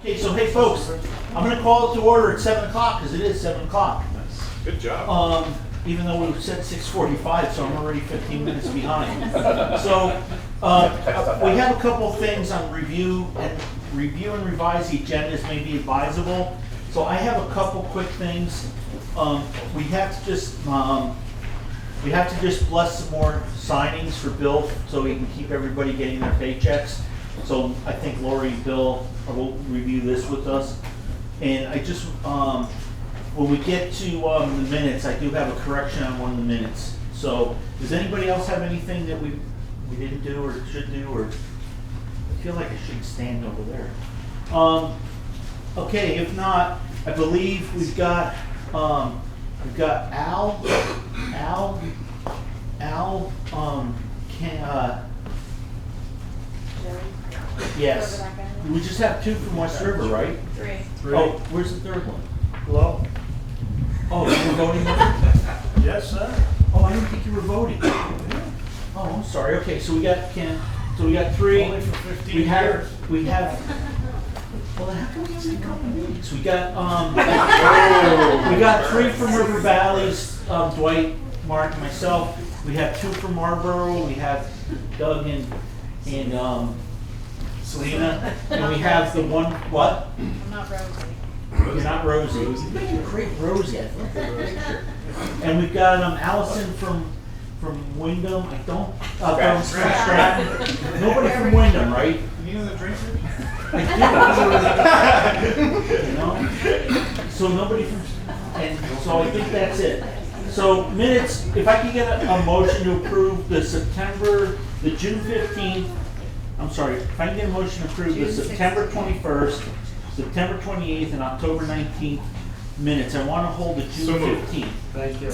Okay, so hey folks, I'm gonna call it to order at 7 o'clock, because it is 7 o'clock. Good job. Even though we said 6:45, so I'm already 15 minutes behind. So, we have a couple of things on review and revise the agendas may be advisable. So I have a couple quick things. We have to just bless some more signings for Bill so we can keep everybody getting their paychecks. So I think Laurie and Bill will review this with us. And I just, when we get to the minutes, I do have a correction on one of the minutes. So does anybody else have anything that we didn't do or should do? Or I feel like I should stand over there. Okay, if not, I believe we've got Al, yes. We just have 2 from West River, right? 3. Oh, where's the third one? Hello? Oh, you were voting? Yes, sir. Oh, I didn't think you were voting. Oh, I'm sorry. Okay, so we got Ken. So we got 3. Only for 15 we have. years. We have. Well, how come we only got 1 week? We got we got 3 from River Valleys. Dwight, Mark, and myself. We have 2 from Marlboro. We have Doug and Selena, and we have the one. What? I'm not Rosie. You're not Rosie. You're making a great Rosie. I think. And we've got Allison from Windham. I don't. From Stratton. Nobody from Windham, right? You know the drinker? I do. You know. So nobody from. And so I think that's it. So minutes. If I could get a motion to approve the June 15th. I'm sorry. If I can get a motion to approve the September 21st. September 28th and October 19th minutes. I want to hold the June 15th. Thank you.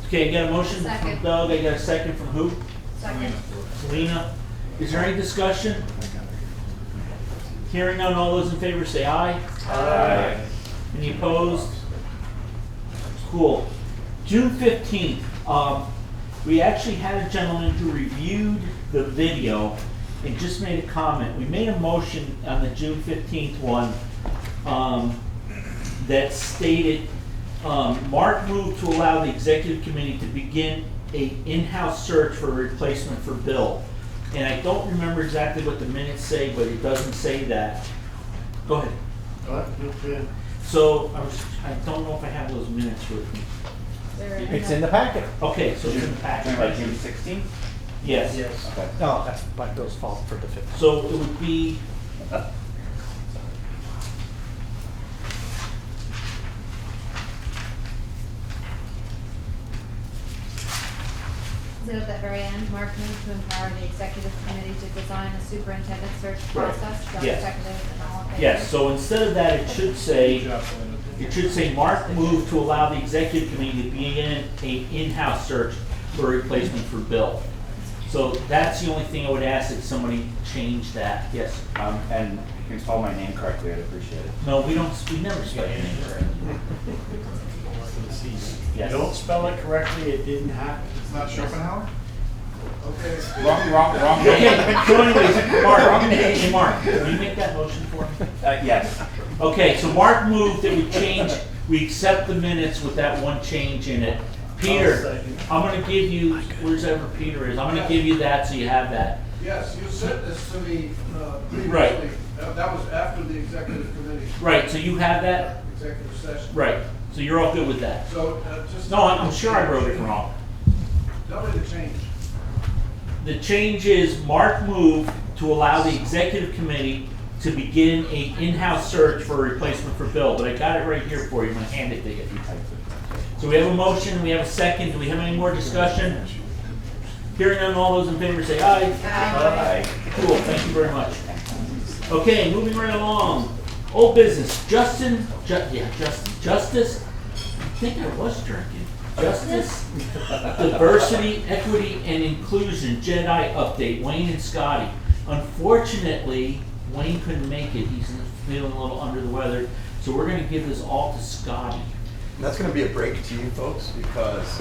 Okay, I got a motion Second. from Doug. I got a second from who? Second. Selena. Is there any discussion? Hearing none, all those in favor say aye. Aye. Any opposed? Cool. June 15th. We actually had a gentleman who reviewed the video and just made a comment. We made a motion on the June 15th one that stated, Mark moved to allow the executive committee to begin a in-house search for a replacement for Bill. And I don't remember exactly what the minutes say, but it doesn't say that. Go ahead. So I don't know if I have those minutes with me. It's in the packet. Okay, so it's in the packet. June 16th? Yes. Yes. Okay. No, that's my Bill's fault for the 15th. So it would be. Is it at that very end? Mark moved to empower the executive committee to design a superintendent search Right. process, job Yes. executive and all in favor? Yes, so instead of that, it should say, Mark moved to allow the executive committee to begin an in-house search for a replacement for Bill. So that's the only thing I would ask that somebody change that. Yes. And if you can spell my name correctly, I'd appreciate it. No, we never spell your name correct. You don't spell it correctly, it didn't happen. It's not Schopenhauer? Okay. Wrong name. Okay, so anyways, Mark, hey Mark, can you make that motion for me? Yes. Okay, so Mark moved that we accept the minutes with that one change in it. Peter, I'm gonna give you, wherever Peter is, I'm gonna give you that so you have that. Yes, you sent this to me previously. Right. That was after the executive committee. Right, so you have that? Executive session. Right, so you're all good with that? So just. No, I'm sure I wrote it wrong. Tell me the change. The change is Mark moved to allow the executive committee to begin a in-house search for a replacement for Bill, but I got it right here for you, I'm gonna hand it to you. So we have a motion, we have a second, do we have any more discussion? Hearing none, all those in favor say aye. Aye. Cool, thank you very much. Okay, moving right along. Old business, Justice, I think I was drinking. Justice, Diversity, Equity, and Inclusion, J.E.D.I update, Wayne and Scotty. Unfortunately, Wayne couldn't make it, he's feeling a little under the weather, so we're gonna give this all to Scotty. And that's going to be a break to you folks because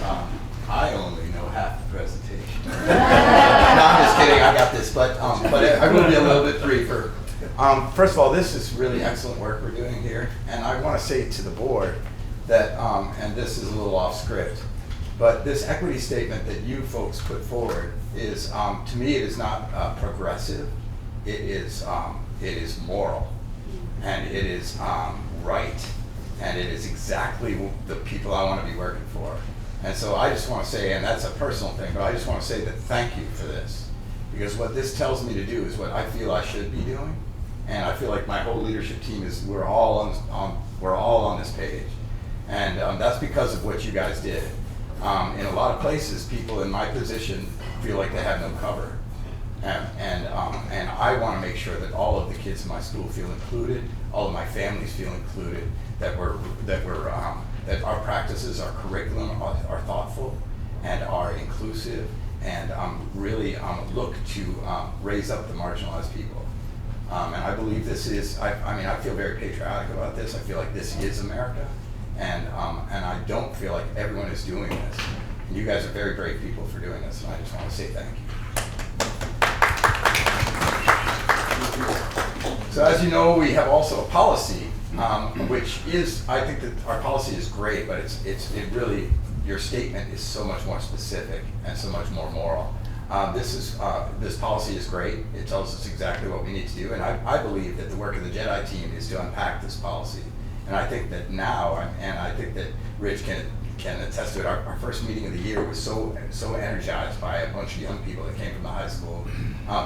I only know half the presentation. No, I'm just kidding. I got this, but I will be a little bit briefer. First of all, this is really excellent work we're doing here, and I want to say to the board that, and this is a little off script, but this equity statement that you folks put forward is, to me, it is not progressive. It is moral, and it is right, and it is exactly the people I want to be working for. And so I just want to say, and that's a personal thing, but I just want to say that thank you for this, because what this tells me to do is what I feel I should be doing, and I feel like my whole leadership team is, we're all on this page, and that's because of what you guys did. In a lot of places, people in my position feel like they have no cover. And I want to make sure that all of the kids in my school feel included, all of my families feel included, that our practices, our curriculum are thoughtful and are inclusive, and really look to raise up the marginalized people. And I believe this is, I feel very patriotic about this. I feel like this is America, and I don't feel like everyone is doing this. And you guys are very brave people for doing this, and I just want to say thank you. So as you know, we have also a policy, which is, I think that our policy is great, but it really, your statement is so much more specific and so much more moral. This policy is great. It tells us exactly what we need to do, and I believe that the work of the J.E.D.I team is to unpack this policy. And I think that now, and I think that Rich can attest to it, our first meeting of the year was so energized by a bunch of young people that came from the high school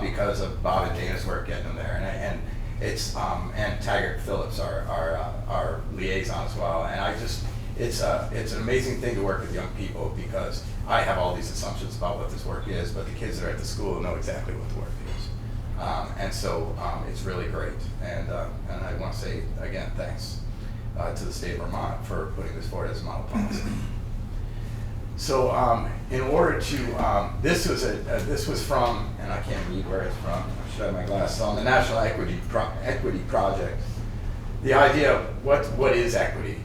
because of Bob and Dana's work getting them there, and Taggart Phillips, our liaison as well. And it's an amazing thing to work with young people, because I have all these assumptions about what this work is, but the kids that are at the school know exactly what the work is. And so it's really great. And I want to say, again, thanks to the state of Vermont for putting this forward as a model policy. So in order to, this was from, and I can't read where it's from, I should have my glasses on, the National Equity Project. The idea of what is equity?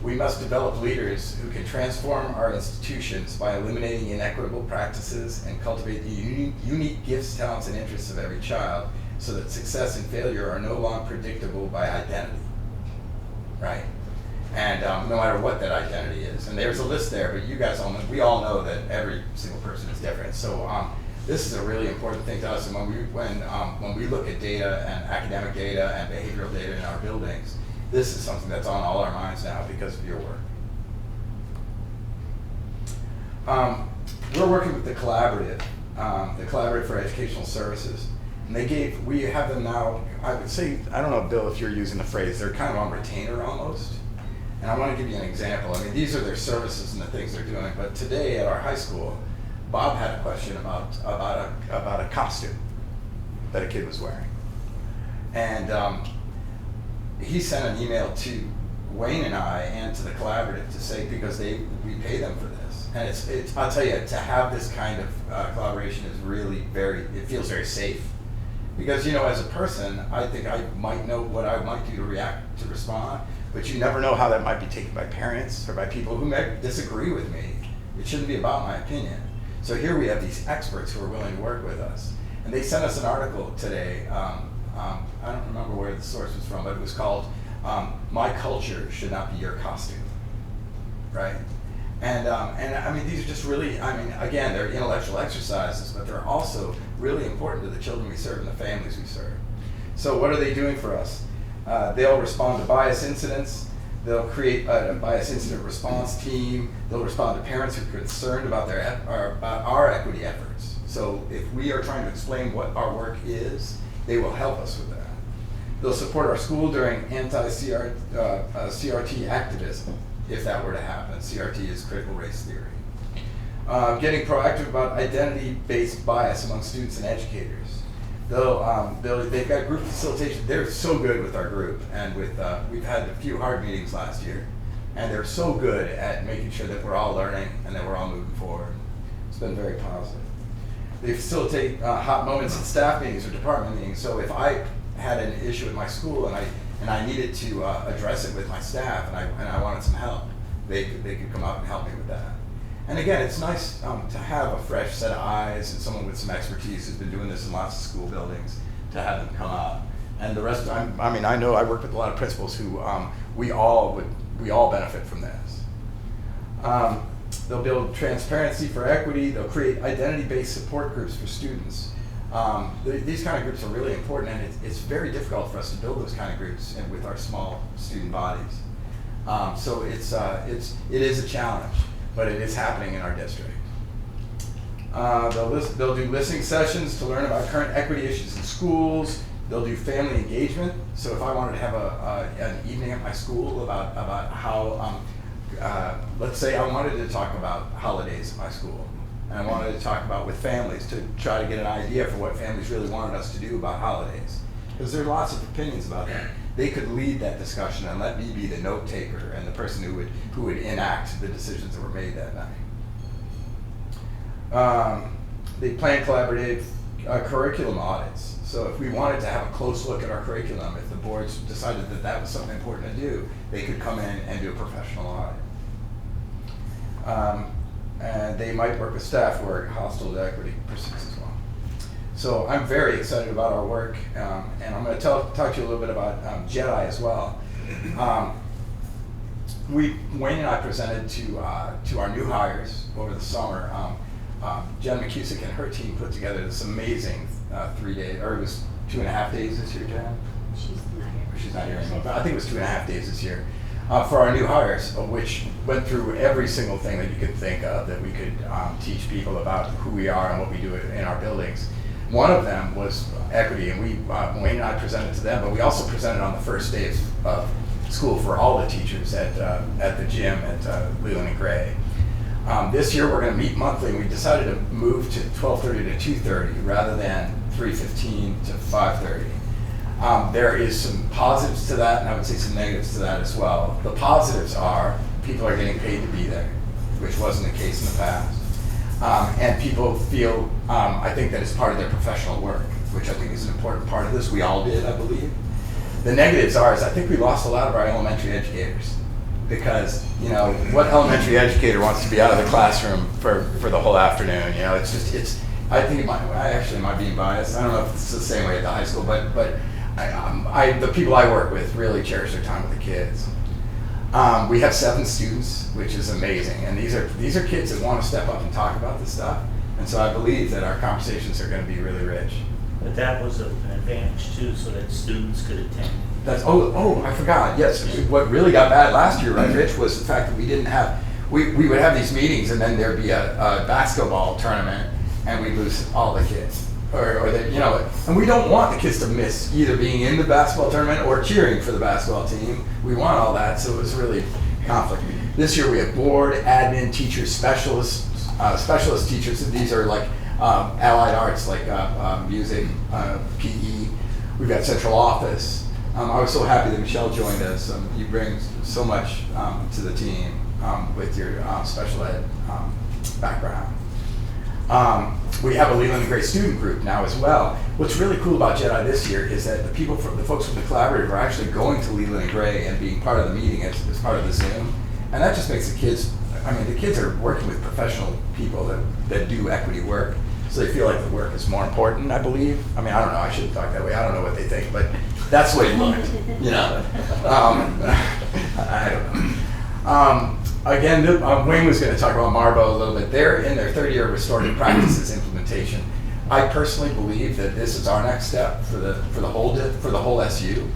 We must develop leaders who can transform our institutions by eliminating inequitable practices and cultivate the unique gifts, talents, and interests of every child, so that success and failure are no longer predictable by identity, right? And no matter what that identity is. And there's a list there, but you guys all know, we all know that every single person is different. So this is a really important thing to us. And when we look at data and academic data and behavioral data in our buildings, this is something that's on all our minds now because of your work. We're working with the Collaborative for Educational Services. And we have them now, I would say, I don't know, Bill, if you're using the phrase, they're kind of on retainer almost. And I want to give you an example. I mean, these are their services and the things they're doing, but today at our high school, Bob had a question about a costume that a kid was wearing. And he sent an email to Wayne and I and to the Collaborative to say, because we pay them for this. And it's I'll tell you, to have this kind of collaboration is really it feels very safe. Because, as a person, I think I might know what I might do to respond, but you never know how that might be taken by parents or by people who may disagree with me. It shouldn't be about my opinion. So here we have these experts who are willing to work with us. And they sent us an article today. I don't remember where the source was from, but it was called "My Culture Should Not Be Your Costume," right? And I mean, these are just really, again, they're intellectual exercises, but they're also really important to the children we serve and the families we serve. So what are they doing for us? They'll respond to bias incidents. They'll create a bias incident response team. They'll respond to parents who are concerned about our equity efforts. So if we are trying to explain what our work is, they will help us with that. They'll support our school during anti-CRT activism, if that were to happen. CRT is critical race theory. Getting proactive about identity-based bias among students and educators. They've got group facilitation. They're so good with our group, and we've had a few hard meetings last year, and they're so good at making sure that we're all learning and that we're all moving forward. It's been very positive. They facilitate hot moments in staff meetings or department meetings. So if I had an issue at my school and I needed to address it with my staff and I wanted some help, they could come up and help me with that. And again, it's nice to have a fresh set of eyes and someone with some expertise who's been doing this in lots of school buildings, to have them come up And the rest, I mean, I know I work with a lot of principals who we all benefit from this. They'll build transparency for equity. They'll create identity-based support groups for students. These kind of groups are really important, and it's very difficult for us to build those kind of groups with our small student bodies. So it is a challenge, but it is happening in our district. They'll do listening sessions to learn about current equity issues in schools. They'll do family engagement. So if I wanted to have an evening at my school about how, let's say I wanted to talk about holidays at my school, and I wanted to talk about with families to try to get an idea for what families really wanted us to do about holidays. Because there are lots of opinions about that. They could lead that discussion and let me be the note taker and the person who would enact the decisions that were made that night. They plan collaborative curriculum audits. So if we wanted to have a close look at our curriculum, if the boards decided that that was something important to do, they could come in and do a professional audit. And they might work with staff who are hostile to equity pursuits as well. So I'm very excited about our work, and I'm going to talk to you a little bit about J.E.D.I as well. Wayne and I presented to our new hires over the summer. Jen McCusick and her team put together this amazing 3 day, or it was 2.5 days this year, Jen? She's not here anymore, but I think it was 2.5 days this year for our new hires, which went through every single thing that you could think of that we could teach people about who we are and what we do in our buildings. One of them was equity, and Wayne and I presented to them, but we also presented on the first day of school for all the teachers at the gym at Leland and Gray. This year we're going to meet monthly, and we decided to move to 12:30 to 2:30 rather than 3:15 to 5:30. There is some positives to that, and I would say some negatives to that as well. The positives are people are getting paid to be there, which wasn't the case in the past. And people feel, I think, that it's part of their professional work, which I think is an important part of this. We all did, I believe. The negatives are, I think we lost a lot of our elementary educators. Because, you know, what elementary educator wants to be out of the classroom for the whole afternoon? You know, I think I actually might be biased. I don't know if it's the same way at the high school, but the people I work with really cherish their time with the kids. We have 7 students, which is amazing, and these are kids that want to step up and talk about this stuff, and so I believe that our conversations are going to be really rich. But that was an advantage too, so that students could attend. I forgot. Yes, what really got bad last year, right, Rich, was the fact that we didn't have. We would have these meetings, and then there'd be a basketball tournament, and we'd lose all the kids, or they, you know, and we don't want the kids to miss either being in the basketball tournament or cheering for the basketball team. We want all that, so it was really conflict. This year we have board, admin, teachers, specialist teachers. And these are like allied arts, like music, PE. We've got central office. I was so happy that Michele joined us. You bring so much to the team with your special ed background. We have a Leland and Gray student group now as well. What's really cool about J.E.D.I this year is that the folks from the collaborative are actually going to Leland and Gray and being part of the meeting as part of the Zoom. And that just makes the kids are working with professional people that do equity work. So they feel like the work is more important, I believe. I don't know, I shouldn't talk that way. I don't know what they think, but that's the way it looked, you know. I don't know. Again, Wayne was going to talk about Marlboro a little bit. They're in their 3rd year restorative practices implementation. I personally believe that this is our next step for the whole SU.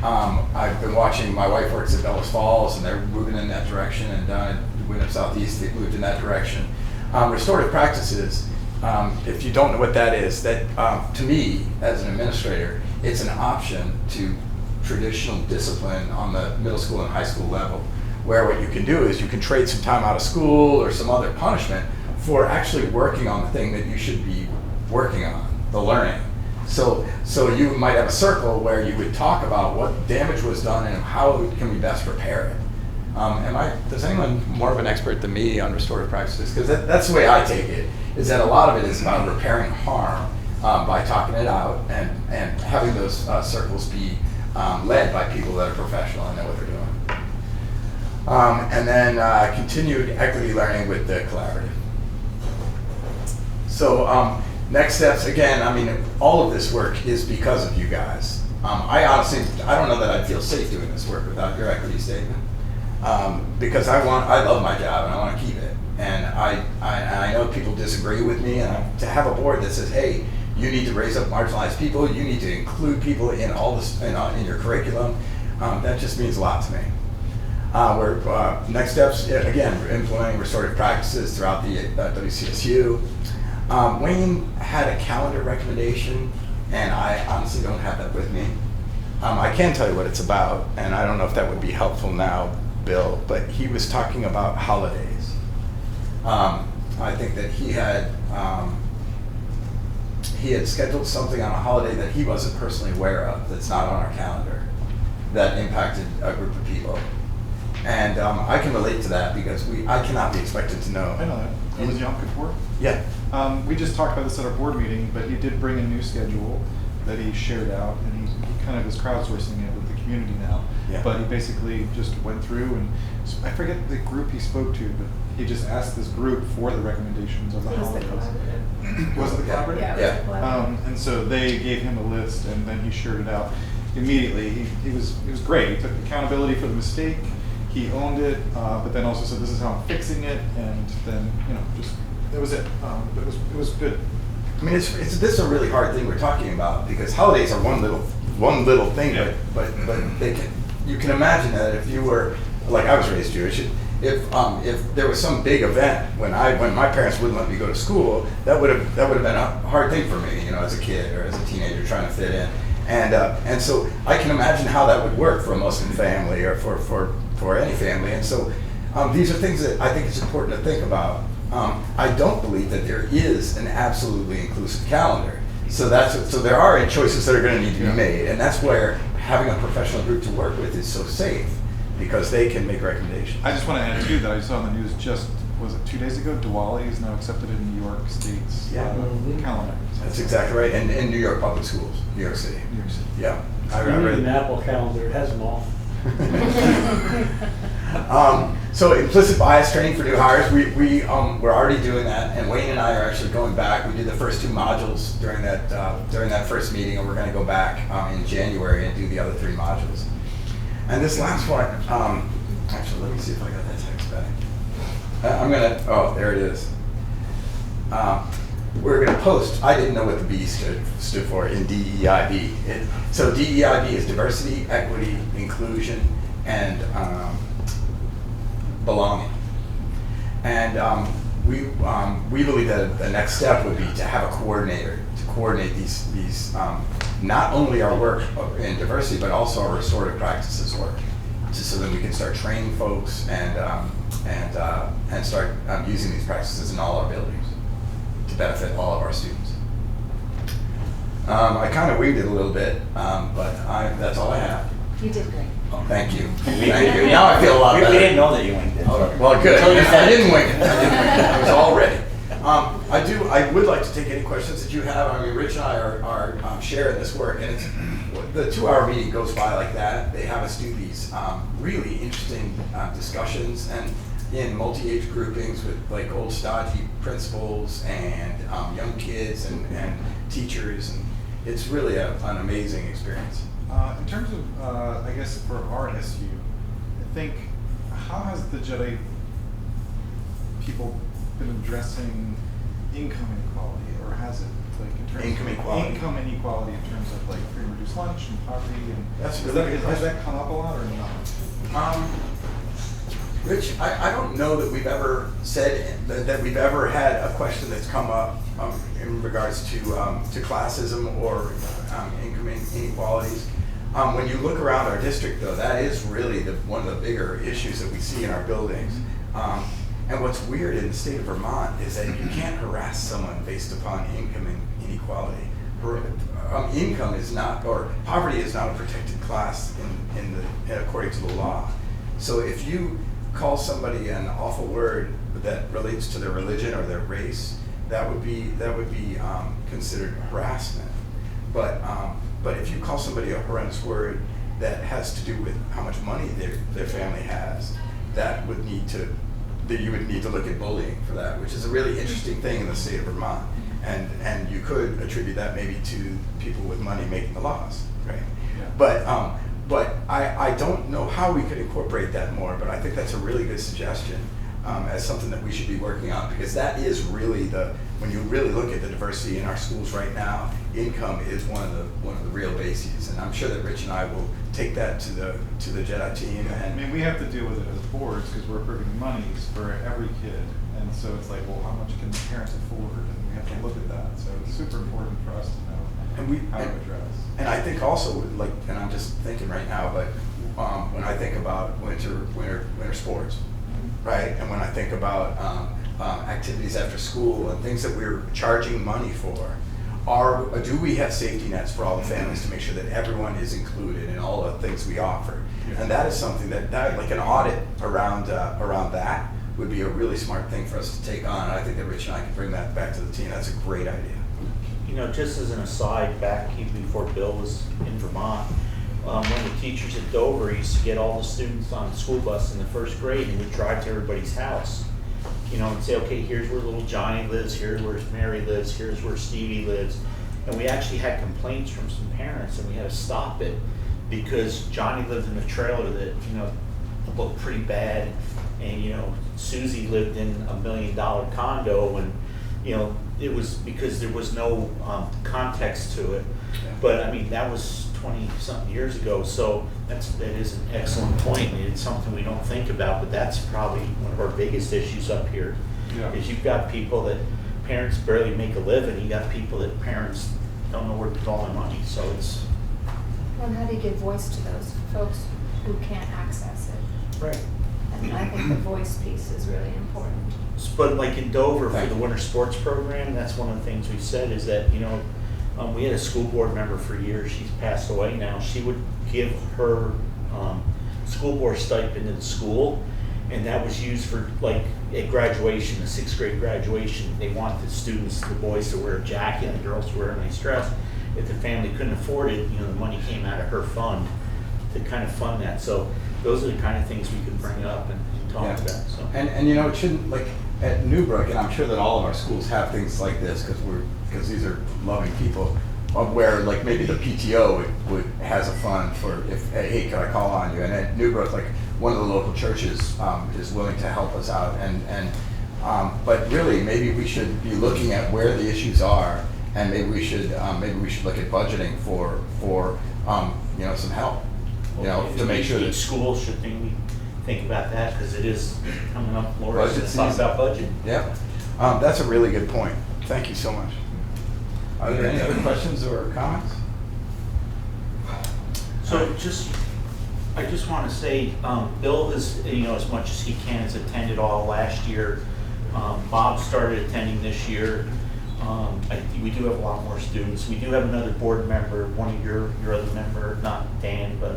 I've been watching. My wife works at Bellows Falls, and they're moving in that direction. And down at Windham Southeast, they've moved in that direction. Restorative practices. If you don't know what that is, that to me, as an administrator, it's an option to traditional discipline on the middle school and high school level, where what you can do is you can trade some time out of school or some other punishment for actually working on the thing that you should be working on, the learning. So you might have a circle where you would talk about what damage was done and how can we best repair it. Is anyone more of an expert than me on restorative practices? Because that's the way I take it, is that a lot of it is about repairing harm by talking it out and having those circles be led by people that are professional and know what they're doing. And then continued equity learning with the collaborative. So next steps, again, all of this work is because of you guys. I honestly, I don't know that I'd feel safe doing this work without your equity statement. Because I love my job and I want to keep it. And I know people disagree with me, and to have a board that says, hey, you need to raise up marginalized people, you need to include people in all this, in your curriculum, that just means a lot to me. Next steps, again, we're implementing restorative practices throughout the WCSU. Wayne had a calendar recommendation, and I honestly don't have that with me. I can tell you what it's about, and I don't know if that would be helpful now, Bill, but he was talking about holidays. I think that he had scheduled something on a holiday that he wasn't personally aware of, that's not on our calendar, that impacted a group of people. And I can relate to that because I cannot be expected to know. I know that. It was Yom Kippur. Yeah. We just talked about this at our board meeting, but he did bring a new schedule that he shared out, and he kind of is crowdsourcing it with the community now. Yeah. But he basically just went through, and I forget the group he spoke to, but he just asked this group for the recommendations of the holidays. Was it the collaborative? Yeah, Yeah. it was the collaborative. And so they gave him a list, and then he shared it out immediately. He was it. He took accountability for the mistake. He owned it, but then also said, "This is how I'm fixing it," and then just that was it. It was good. I mean, this is a really hard thing we're talking about because holidays are one little thing, Yeah. but you can imagine that if you were, like I was raised Jewish, if there was some big event when my parents wouldn't let me go to school, that would have been a hard thing for me, as a kid or as a teenager trying to fit in, and so I can imagine how that would work for a Muslim family or for any family, and so these are things that I think it's important to think about. I don't believe that there is an absolutely inclusive calendar. So there are choices that are going to need to be made, and that's where having a professional group to work with is so safe because they can make recommendations. I just want to add too that I saw in the news was it 2 days ago? Diwali is now accepted in New York State's calendar. That's exactly right, and in New York public schools, New York City. New York City. Yeah, I You need read an it. Apple calendar, it has them all. So implicit bias training for new hires, we're already doing that, and Wayne and I are actually going back. We did the first 2 modules during that first meeting, and we're going to go back in January and do the other 3 modules. And this last one, actually, let me see if I got that text back. Oh, there it is. We're going to post. I didn't know what the B stood for in DEIB. So DEIB is diversity, equity, inclusion, and belonging. And we believe that the next step would be to have a coordinator to coordinate these not only our work in diversity but also our restorative practices work, so that we can start training folks and start using these practices in all our buildings to benefit all of our students. I kind of winged it a little bit, but that's all I have. You did great. Oh, thank you. Thank you. Now I feel a lot better. We didn't know that you winged it. Oh, well, good. Until you said I it. didn't wing it. I was all ready. I would like to take any questions that you have. I mean, Rich and I are sharing this work, and the 2-hour meeting goes by like that. They have us do these really interesting discussions and in multi-age groupings with like old stodgy principals and young kids and teachers, and it's really an amazing experience. In terms of, I guess for our SU, I think, how has the J.E.D.I people been addressing income inequality, or has it, like, in terms Income of inequality. income inequality in terms of like free and reduced lunch and poverty, and That's a is really that, good has question. that come up a lot or not? Rich, I don't know that we've ever said that we've ever had a question that's come up in regards to classism or income inequalities. When you look around our district, though, that is really one of the bigger issues that we see in our buildings. And what's weird in the state of Vermont is that you can't harass someone based upon income inequality. Income is not, or poverty is not a protected class according to the law. So if you call somebody an awful word that relates to their religion or their race, that would be considered harassment. But if you call somebody a horrendous word that has to do with how much money their family has, you would need to look at bullying for that, which is a really interesting thing in the state of Vermont. And you could attribute that maybe to people with money making the laws, right? But I don't know how we could incorporate that more, but I think that's a really good suggestion as something that we should be working on, because that is really when you really look at the diversity in our schools right now, income is one of the real bases, and I'm sure that Rich and I will take that to the J.E.D.I team. I And mean, we have to deal with it as boards because we're approving monies for every kid, and so it's like, well, how much can parents afford? And we have to look at that. So it's super important for us to know how to address. And I think also, like, and I'm just thinking right now, but when I think about winter sports, right, and when I think about activities after school and things that we're charging money for, do we have safety nets for all the families to make sure that everyone is included in all the things we offer? And that is something that like an audit around that would be a really smart thing for us to take on. And I think that Rich and I can bring that back to the team. That's a great idea. You know, just as an aside, back even before Bill was in Vermont, one of the teachers at Dover used to get all the students on the school bus in the first grade and would drive to everybody's house. You know, and say, okay, here's where little Johnny lives, here's where Mary lives, here's where Stevie lives. And we actually had complaints from some parents, and we had to stop it because Johnny lived in a trailer that, you know, looked pretty bad, and, you know, Susie lived in a $1 million condo, and, you know, it was because there was no context to it. But I mean, that was 20-something years ago, so that is an excellent point. It's something we don't think about, but that's probably one of our biggest issues up here. Yeah. Is you've got people that parents barely make a living, you got people that parents don't know where to put all their money, so it's... Well, how do you give voice to those folks who can't access it? Right. And I think the voice piece is really important. But like in Dover for Thank the you. winter sports program, that's one of the things we said is that, you know, we had a school board member for years, she's passed away now, she would give her school board stipend to the school, and that was used for, like, at graduation, the 6th grade graduation, they wanted the students, the boys to wear a jacket and the girls to wear a nice dress. If the family couldn't afford it, you know, the money came out of her fund to kind of fund that. So those are the kind of things we could bring up and talk Yeah. about, so. And you know, it shouldn't, like, at Newbrook, and I'm sure that all of our schools have things like this, because these are loving people, where like maybe the PTO has a fund for if, hey, can I call on you? And at Newbrook, like, one of the local churches is willing to help us out, but really maybe we should be looking at where the issues are, and maybe we should look at budgeting for you know, some help, you know, to make sure that Each school should think about that, because it is coming up, Laura, Budget to talk season. about budget. yeah, that's a really good point. Thank you so much. Are there any other questions or comments? So I just want to say, Bill has, you know, as much as he can, has attended all last year. Bob started attending this year. We do have a lot more students. We do have another board member, one of your other member, not Dan, but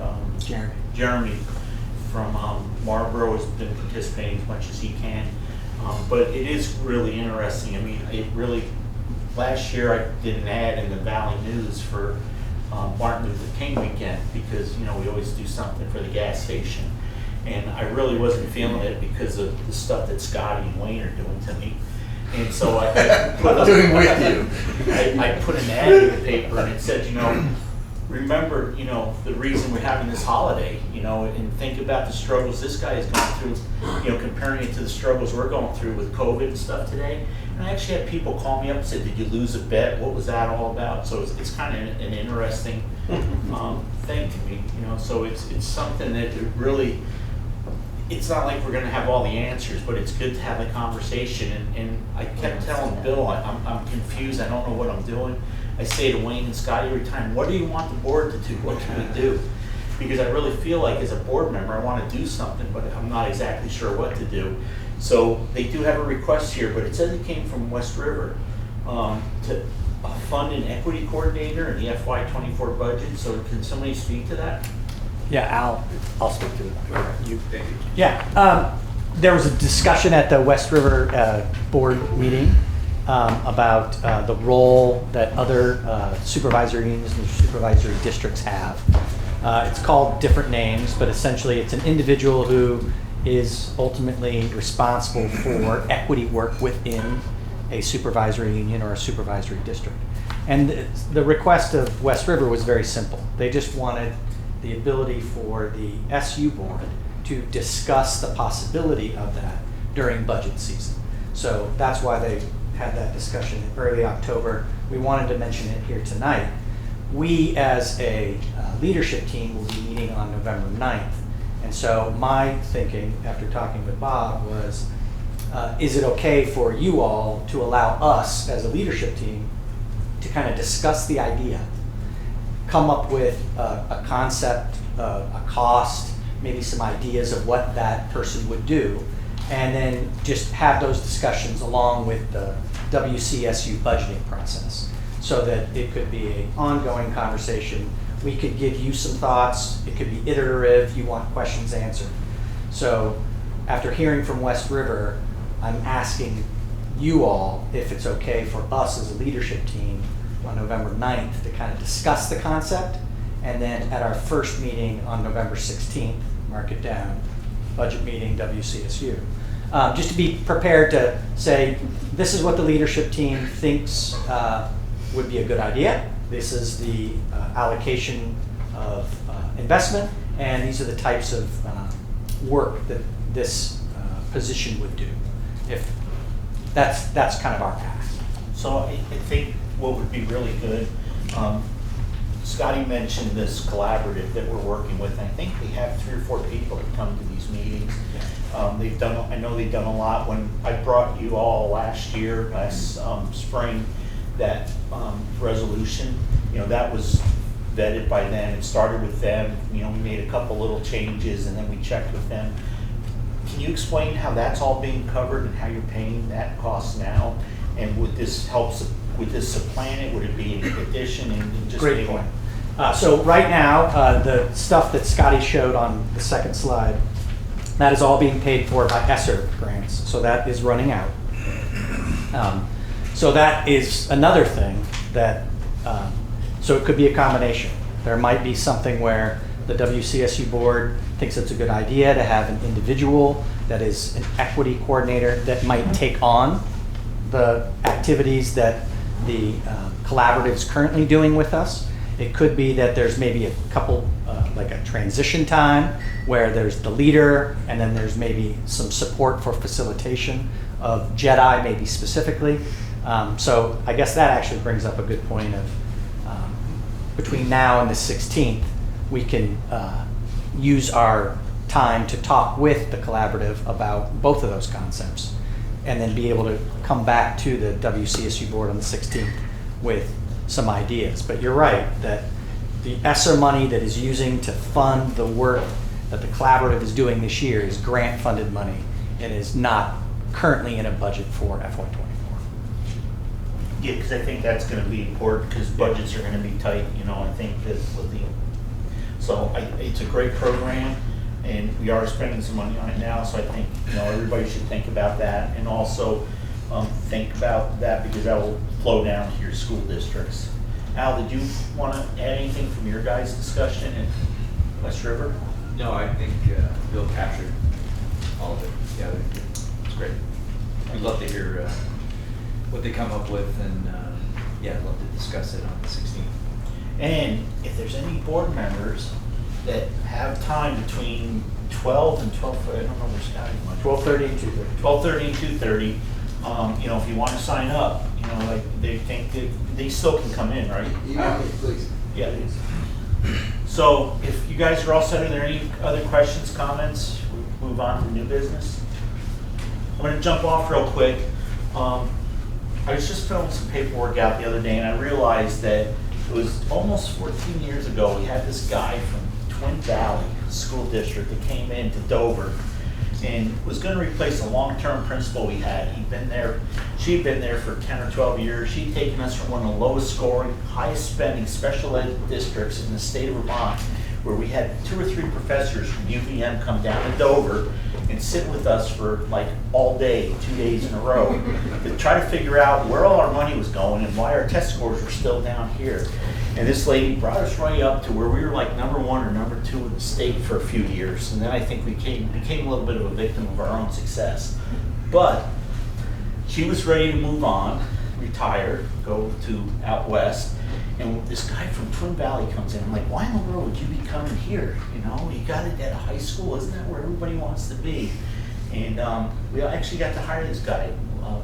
Jeremy from Marlboro has been participating as much as he can. But it is really interesting. I mean, last year I did an ad in the Valley News for Martin Luther King weekend, because, you know, we always do something for the gas station. And I really wasn't feeling it because of the stuff that Scotty and Wayne are doing to me. And so I put Doing with you. I put an ad in the paper, and it said, you know, remember, you know, the reason we're having this holiday, you know, and think about the struggles this guy has gone through, you know, comparing it to the struggles we're going through with COVID and stuff today. And I actually had people call me up and say, did you lose a bet? What was that all about? So it's kind of an interesting thing to me, you know, so it's something that it really, it's not like we're going to have all the answers, but it's good to have a conversation. And I kept telling Bill, I'm confused. I don't know what I'm doing. I say to Wayne and Scotty every time, what do you want the board to do? What can we do? Because I really feel like as a board member, I want to do something, but I'm not exactly sure what to do. So they do have a request here, but it says it came from West River to fund an equity coordinator in the FY24 budget. So can somebody speak to that? Yeah, I'll speak to it. Yeah, there was a discussion at the West River board meeting about the role that other supervisory unions and supervisory districts have. It's called different names, but essentially it's an individual who is ultimately responsible for equity work within a supervisory union or a supervisory district. And the request of West River was very simple. They just wanted the ability for the SU board to discuss the possibility of that during budget season. So that's why they had that discussion in early October. We wanted to mention it here tonight. We, as a leadership team, will be meeting on November 9th. And so my thinking, after talking with Bob, was, is it okay for you all to allow us, as a leadership team, to kind of discuss the idea, come up with a concept, a cost, maybe some ideas of what that person would do, and then just have those discussions along with the WCSU budgeting process, so that it could be an ongoing conversation. We could give you some thoughts. It could be iterative. You want questions answered. So after hearing from West River, I'm asking you all if it's okay for us as a leadership team on November 9th to kind of discuss the concept, and then at our first meeting on November 16th, mark it down, budget meeting, WCSU. Just to be prepared to say, this is what the leadership team thinks would be a good idea. This is the allocation of investment, and these are the types of work that this position would do. If that's kind of our path. So I think what would be really good, Scotty mentioned this collaborative that we're working with. I think we have 3 or 4 people that come to these meetings. They've done, I know they've done a lot. When I brought you all last spring, that resolution, that was vetted by them. It started with them. We made a couple little changes, and then we checked with them. Can you explain how that's all being covered and how you're paying that cost now? And would this supplant it? Would it be an addition? And just Great point. So right now, the stuff that Scotty showed on the second slide, that is all being paid for by ESSER grants. So that is running out. So that is another thing that, so it could be a combination. There might be something where the WCSU board thinks it's a good idea to have an individual that is an equity coordinator that might take on the activities that the collaborative's currently doing with us. It could be that there's maybe a couple, like a transition time where there's the leader and then there's maybe some support for facilitation of J.E.D.I maybe specifically. So I guess that actually brings up a good point of between now and the 16th, we can use our time to talk with the collaborative about both of those concepts, and then be able to come back to the WCSU board on the 16th with some ideas. But you're right that the ESSER money that is using to fund the work that the collaborative is doing this year is grant funded money and is not currently in a budget for FY24. Yeah, because I think that's going to be important because budgets are going to be tight. I think that with it's a great program, and we are spending some money on it now. So I think everybody should think about that, and also think about that because that will flow down to your school districts. Al, did you want to add anything from your guys' discussion in West River? No, I think Bill captured all of it. Yeah, it's great. I'd love to hear what they come up with, and I'd love to discuss it on the 16th. And if there's any board members that have time between 12 and 12, I don't know where Scotty went. 12:30 and 2:30. 12:30 and 2:30. If you want to sign up, they think that they still can come in, right? Email me, please. Yeah. So if you guys are all set, are there any other questions, comments? We'll move on to new business. I'm going to jump off real quick. I was just filling some paperwork out the other day, and I realized that it was almost 14 years ago we had this guy from Twin Valley School District that came into Dover and was going to replace a long-term principal we had. She'd been there for 10 or 12 years. She'd taken us from one of the lowest scoring, highest spending special ed districts in the state of Vermont, where we had 2 or 3 professors from UVM come down to Dover and sit with us for like all day, 2 days in a row, to try to figure out where all our money was going and why our test scores were still down here. And this lady brought us right up to where we were like number 1 or number 2 in the state for a few years. And then I think we became a little bit of a victim of our own success. But she was ready to move on, retire, go to out west, and this guy from Twin Valley comes in. I'm like, why in the world would you be coming here? You know, you got it at a high school. Isn't that where everybody wants to be? And we actually got to hire this guy,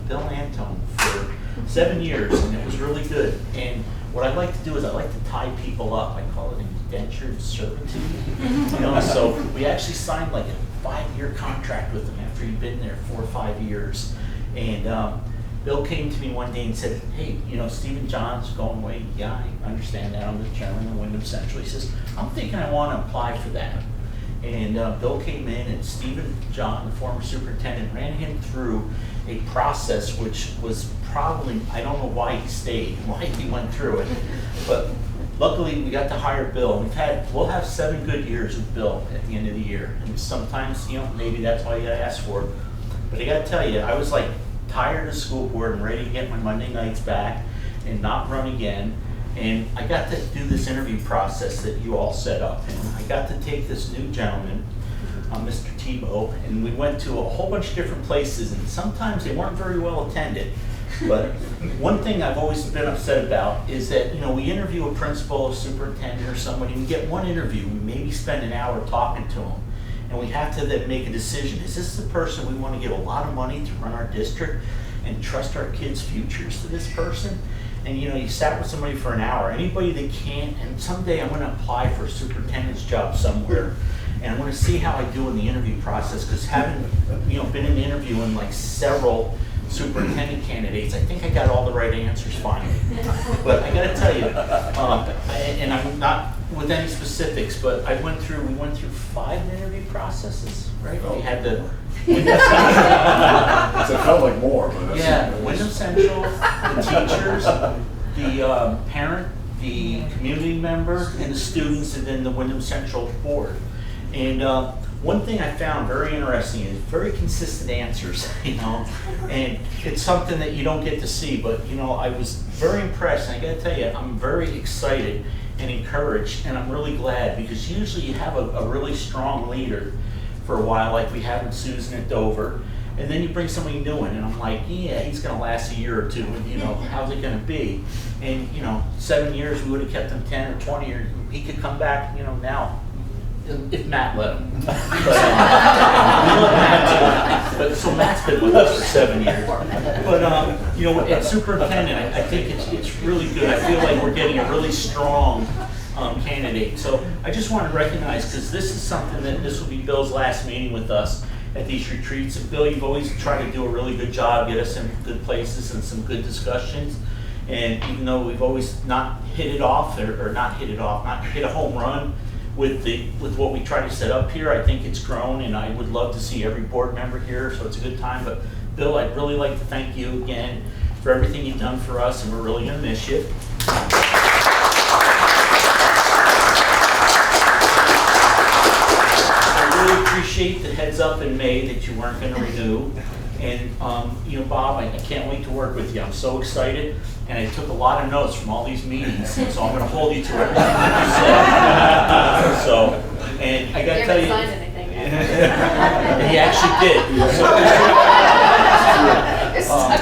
Bill Antone, for 7 years, and it was really good. And what I like to do is I like to tie people up. I call it indentured servitude. You know, so we actually signed like a 5-year contract with him after he'd been there 4 or 5 years. And Bill came to me one day and said, hey, you know, Stephen John's going away. Yeah, I understand that. I'm the chairman of Windham Central. He says, I'm thinking I want to apply for that. And Bill came in, and Stephen John, the former superintendent, ran him through a process which was probably, I don't know why he stayed, why he went through it. But luckily, we got to hire Bill. We'll have 7 good years with Bill at the end of the year. And sometimes, you know, maybe that's why you gotta ask for it. But I gotta tell you, I was like tired of school board and ready to get my Monday nights back and not run again. And I got to do this interview process that you all set up. And I got to take this new gentleman, Mr. Tebow, and we went to a whole bunch of different places, and sometimes they weren't very well attended. But one thing I've always been upset about is that, you know, we interview a principal, a superintendent, or somebody, we get one interview, we maybe spend an hour talking to them, and we have to then make a decision. Is this the person we want to give a lot of money to run our district and trust our kids' futures to this person? And you know, you sat with somebody for an hour, anybody that can't, and someday I'm going to apply for a superintendent's job somewhere, and I'm going to see how I do in the interview process, because having, you know, been in the interview in like several superintendent candidates, I think I got all the right answers finally. But I got to tell you, and I'm not with any specifics, but we went through 5 interview processes, right? We had the Windham Central. So it felt like more, but that's. Yeah, Windham Central, the teachers, the parent, the community member, and the students, and then the Windham Central board. And one thing I found very interesting is very consistent answers, you know, and it's something that you don't get to see, but you know, I was very impressed, and I gotta tell you, I'm very excited and encouraged, and I'm really glad, because usually you have a really strong leader for a while, like we had with Susan at Dover, and then you bring somebody new in, and I'm like, yeah, he's gonna last a year or two, and you know, how's it gonna be? And you know, 7 years, we would have kept him 10 or 20 years, he could come back, you know, now. If Matt let him. But, we let Matt do it. But so Matt's been with us for 7 years. But you know, as superintendent, I think it's really good. I feel like we're getting a really strong candidate. So I just want to recognize, because this is something that this will be Bill's last meeting with us at these retreats. And Bill, you've always tried to do a really good job, get us in good places and some good discussions. And even though we've always not hit a home run with what we try to set up here, I think it's grown, and I would love to see every board member here, so it's a good time. But Bill, I'd really like to thank you again for everything you've done for us, and we're really going to miss you. I really appreciate the heads up in May that you weren't going to renew. And you know, Bob, I can't wait to work with you. I'm so excited, and I took a lot of notes from all these meetings, so I'm going to hold you to everything that you said. So, and I got to tell you, haven't signed anything yet. he actually did. You're stuck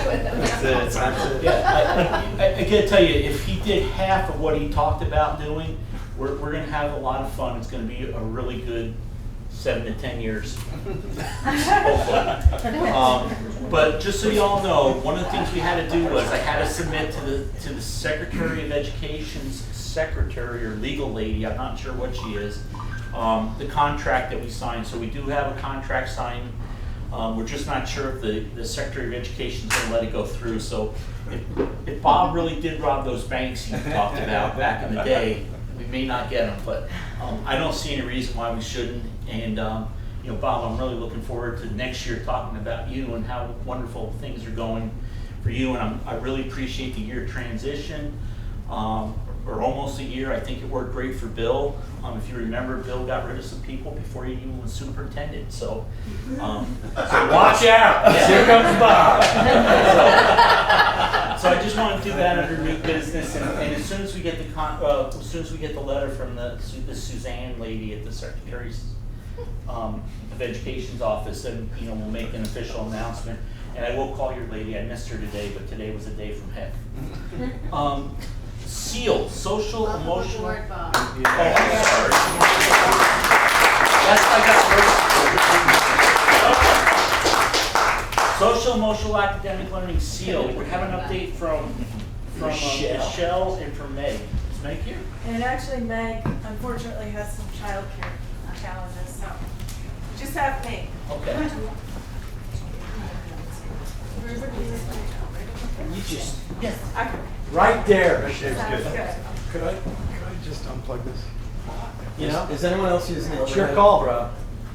with him. Yeah, I got to tell you, if he did half of what he talked about doing, we're going to have a lot of fun. It's going to be a really good 7 to 10 years, hopefully. But just so you all know, one of the things we had to do was I had to submit to the Secretary of Education's secretary or legal lady, I'm not sure what she is, the contract that we signed. So we do have a contract signed. We're just not sure if the Secretary of Education is going to let it go through. So if Bob really did rob those banks he talked about back in the day, we may not get them, but I don't see any reason why we shouldn't. And you know, Bob, I'm really looking forward to next year talking about you and how wonderful things are going for you. And I really appreciate the year transition, or almost a year. I think it worked great for Bill. If you remember, Bill got rid of some people before he even was superintendent. So, Watch out! Here comes Bob. So I just want to do that under new business, and as soon as we get the letter from the Suzanne lady at the Secretary's of Education's office, then you know we'll make an official announcement. and I will call your lady, I missed her today, but today was a day from heck. SEAL, social, emotional. Board, Bob. Oh, I'm sorry. That's like a social, emotional, academic learning, SEAL. We have an update from Michele and from Meg. Is Meg here? And actually, Meg unfortunately has some childcare challenges, so just have me. Okay. You just, Yes. right there. Sounds good. Could I just unplug this? You know? Is anyone else using the It's your overhead? call, bro.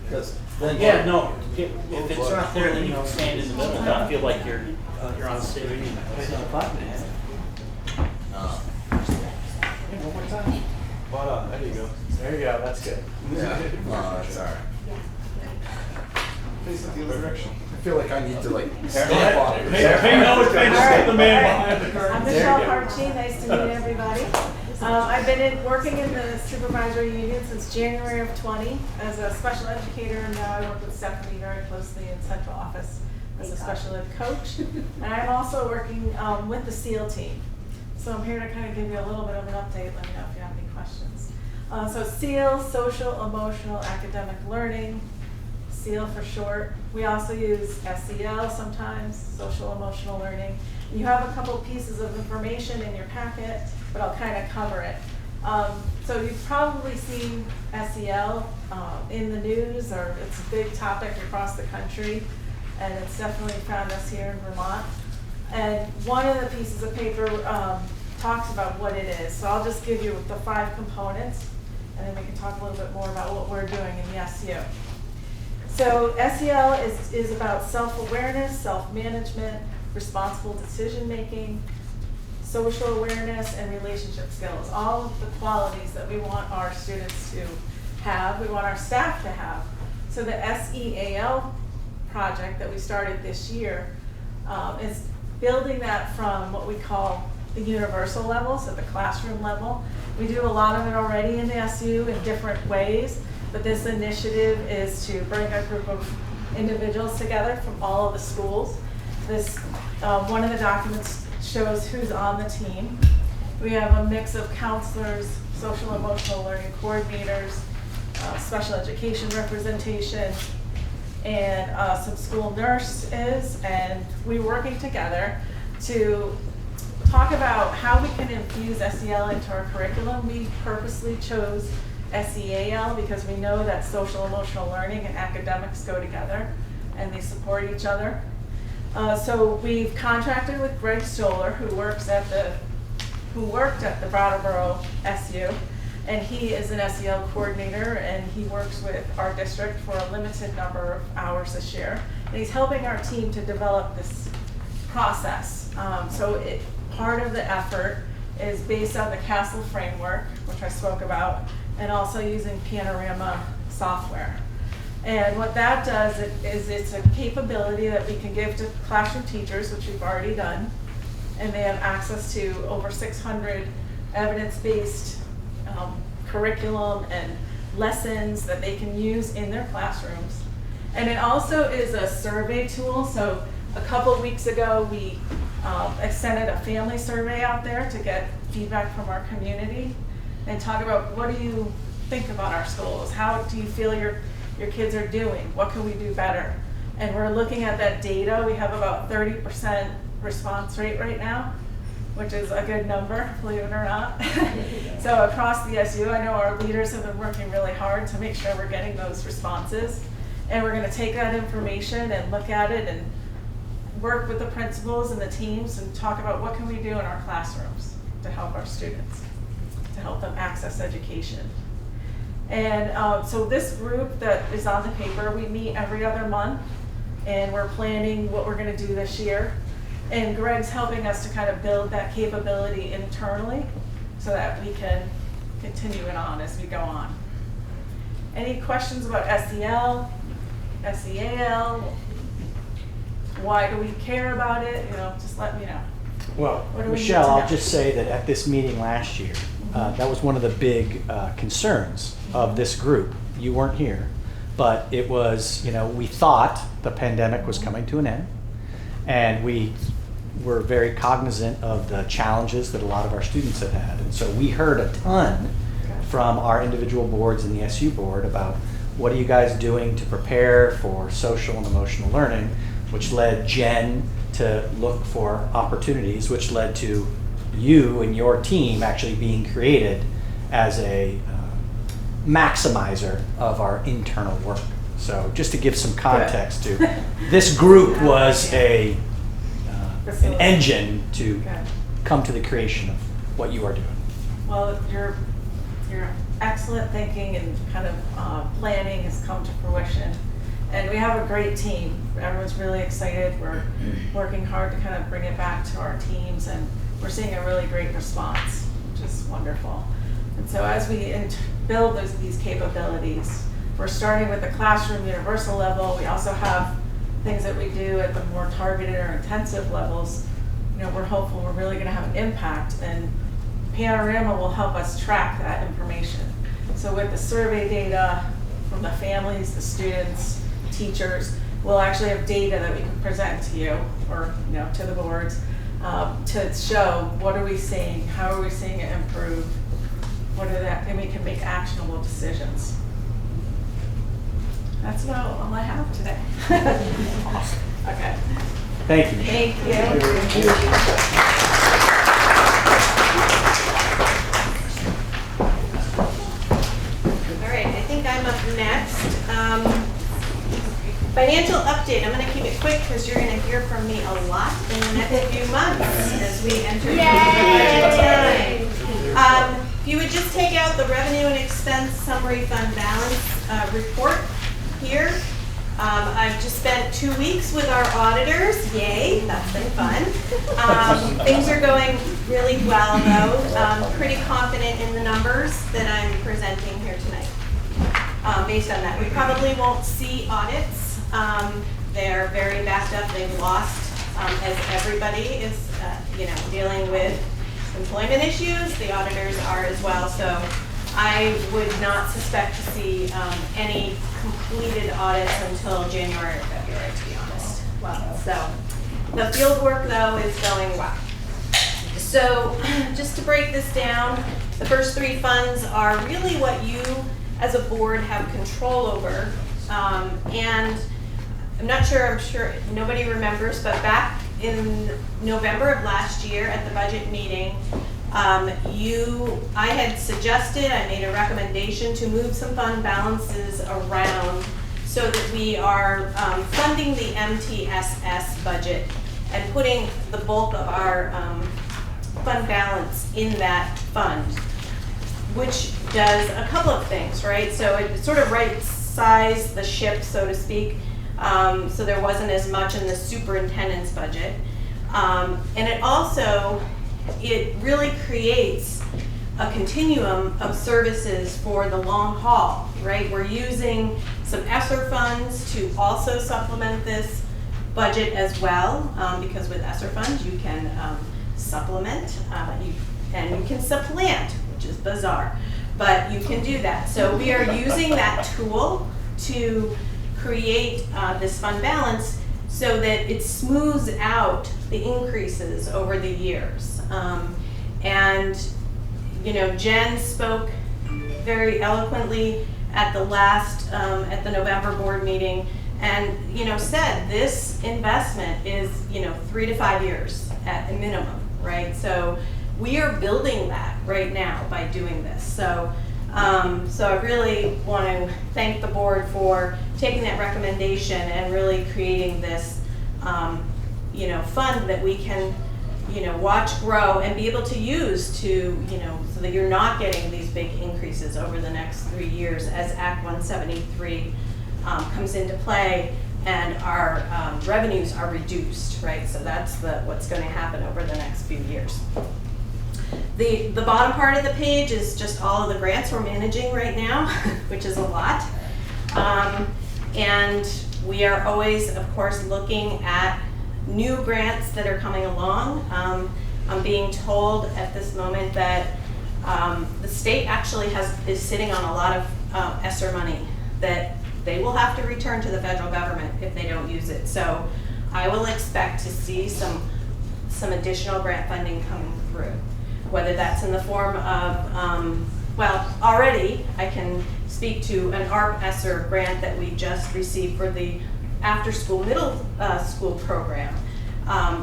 Because then. Yeah, no, if it's not there, then you can stand in the middle and not feel like you're on stage. It's not a button, is it? One more time. Spot on, there you go. There you go, that's good. Yeah. Oh, that's all right. Face it the other direction. I feel like I need to like stamp on it. Pay no attention to the man behind the I'm curtain. Michele Harchi, nice to meet everybody. I've been working in the supervisory union since January of 20 as a special educator, and now I work with Stephanie very closely in central office as a special ed coach. And I'm also working with the SEAL team. So I'm here to kind of give you a little bit of an update. Let me know if you have any questions. So SEAL, social, emotional, academic learning, SEAL for short. We also use SEL sometimes, social emotional learning. You have a couple pieces of information in your packet, but I'll kind of cover it. So you've probably seen SEL in the news, or it's a big topic across the country, and it's definitely found us here in Vermont. And one of the pieces of paper talks about what it is. So I'll just give you the 5 components, and then we can talk a little bit more about what we're doing in the SU. So SEL is about self-awareness, self-management, responsible decision-making, social awareness, and relationship skills. All of the qualities that we want our students to have, we want our staff to have. So the SEAL project that we started this year is building that from what we call the universal level, so the classroom level. We do a lot of it already in the SU in different ways, but this initiative is to bring a group of individuals together from all of the schools. This one of the documents shows who's on the team. We have a mix of counselors, social emotional learning coordinators, special education representation, and some school nurses, and we're working together to talk about how we can infuse SEL into our curriculum. We purposely chose SEAL because we know that social emotional learning and academics go together and they support each other. So we've contracted with Greg Stoller, who worked at the Brattleboro SU, and he is an SEL coordinator, and he works with our district for a limited number of hours this year. And he's helping our team to develop this process. Part of the effort is based on the Castle framework, which I spoke about, and also using Panorama software. And what that does is it's a capability that we can give to classroom teachers, which we've already done, and they have access to over 600 evidence-based curriculum and lessons that they can use in their classrooms. And it also is a survey tool. So a couple weeks ago, we extended a family survey out there to get feedback from our community and talk about, what do you think about our schools? How do you feel your kids are doing? What can we do better? And we're looking at that data. We have about 30% response rate right now, which is a good number, believe it or not. So across the SU, I know our leaders have been working really hard to make sure we're getting those responses. And we're going to take that information and look at it and work with the principals and the teams and talk about what can we do in our classrooms to help our students, to help them access education. And so this group that is on the paper, we meet every other month, and we're planning what we're going to do this year. And Greg's helping us to kind of build that capability internally so that we can continue it on as we go on. Any questions about SEL, SEAL? Why do we care about it? Just let me know. Well, What do we need Michele, to I'll know? just say that at this meeting last year, that was one of the big concerns of this group. You weren't here, but it was, we thought the pandemic was coming to an end, And we were very cognizant of the challenges that a lot of our students have had. And so we heard a ton from our individual boards and the SU board about what are you guys doing to prepare for social and emotional learning, which led Jen to look for opportunities, which led to you and your team actually being created as a maximizer of our internal work. So just to give some context to, this group was an engine to come to the creation of what you are doing. Well, your excellent thinking and kind of planning has come to fruition. And we have a great team. Everyone's really excited. We're working hard to kind of bring it back to our teams, and we're seeing a really great response, which is wonderful. And so as we build these capabilities, we're starting with the classroom universal level. We also have things that we do at the more targeted or intensive levels. You know, we're hopeful we're really going to have an impact, and Panorama will help us track that information. So with the survey data from the families, the students, teachers, we'll actually have data that we can present to you, or to the boards, to show what are we seeing, how are we seeing it improve, and we can make actionable decisions. That's about all I have today. Awesome. Okay. Thank you. Thank you. All right, I think I'm up next. Financial update. I'm going to keep it quick because you're going to hear from me a lot in the next few months as we enter into the budget time. If you would just take out the revenue and expense summary fund balance report here. I've just spent 2 weeks with our auditors. Yay, that's been fun. Things are going really well though. Pretty confident in the numbers that I'm presenting here tonight. Based on that, we probably won't see audits. They're very backed up. They've lost, as everybody is, dealing with employment issues. The auditors are as well. So I would not suspect to see any completed audits until January or February, to be honest. Well, so the field work though is going well. So just to break this down, the first three funds are really what you as a board have control over. And I'm sure nobody remembers, but back in November of last year at the budget meeting, I had suggested, I made a recommendation to move some fund balances around so that we are funding the MTSS budget and putting the bulk of our fund balance in that fund, which does a couple of things, right? So it sort of right-sized the ship, so to speak, so there wasn't as much in the superintendent's budget. And it really creates a continuum of services for the long haul, right? We're using some ESSER funds to also supplement this budget as well, because with ESSER funds you can supplement, and you can supplant, which is bizarre, but you can do that. So we are using that tool to create this fund balance so that it smooths out the increases over the years. Jen spoke very eloquently at the last, at the November board meeting, and said this investment is 3 to 5 years at a minimum, right? So we are building that right now by doing this. So I really want to thank the board for taking that recommendation and really creating this, fund that we can, watch grow and be able to use to, so that you're not getting these big increases over the next 3 years as Act 173 comes into play and our revenues are reduced, right? So that's what's going to happen over the next few years. The bottom part of the page is just all of the grants we're managing right now, which is a lot. And we are always, of course, looking at new grants that are coming along. I'm being told at this moment that the state actually is sitting on a lot of ESSER money that they will have to return to the federal government if they don't use it. So I will expect to see some additional grant funding coming through, whether that's in the form of, well, already I can speak to an ARP ESSER grant that we just received for the after-school middle school program,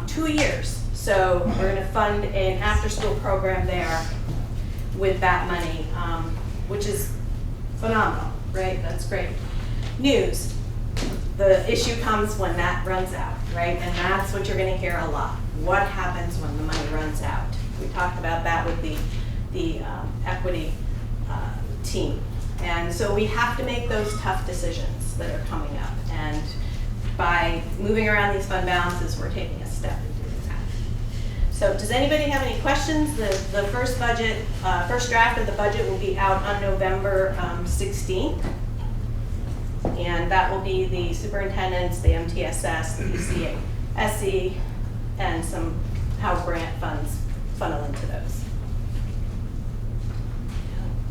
2 years. So we're going to fund an after-school program there with that money, which is phenomenal, right? That's great news. The issue comes when that runs out, right? And that's what you're going to hear a lot. What happens when the money runs out? We talked about that with the equity team. And so we have to make those tough decisions that are coming up. And by moving around these fund balances, we're taking a step in doing that. So does anybody have any questions? The first budget, first draft of the budget will be out on November 16th. And that will be the superintendents, the MTSS, the VSBA, and some how grant funds funnel into those.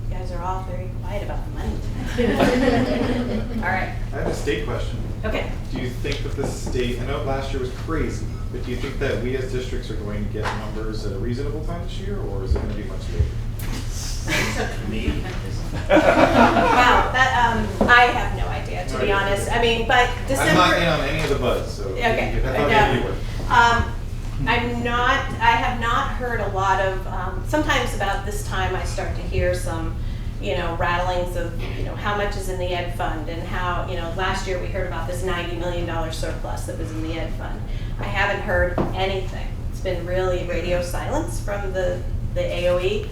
You guys are all very quiet about the money tonight. All right. I have a state question. Okay. Do you think that the state, I know last year was crazy, but do you think that we as districts are going to get numbers at a reasonable time this year, or is it going to be much later? Wow, that I have no idea, to be honest. I mean, but December. I'm not in on any of the buzz, so Okay. I thought maybe you were. I have not heard a lot of, sometimes about this time I start to hear some, rattlings of, how much is in the ed fund and how, last year we heard about this $90 million surplus that was in the ed fund. I haven't heard anything. It's been really radio silence from the AOE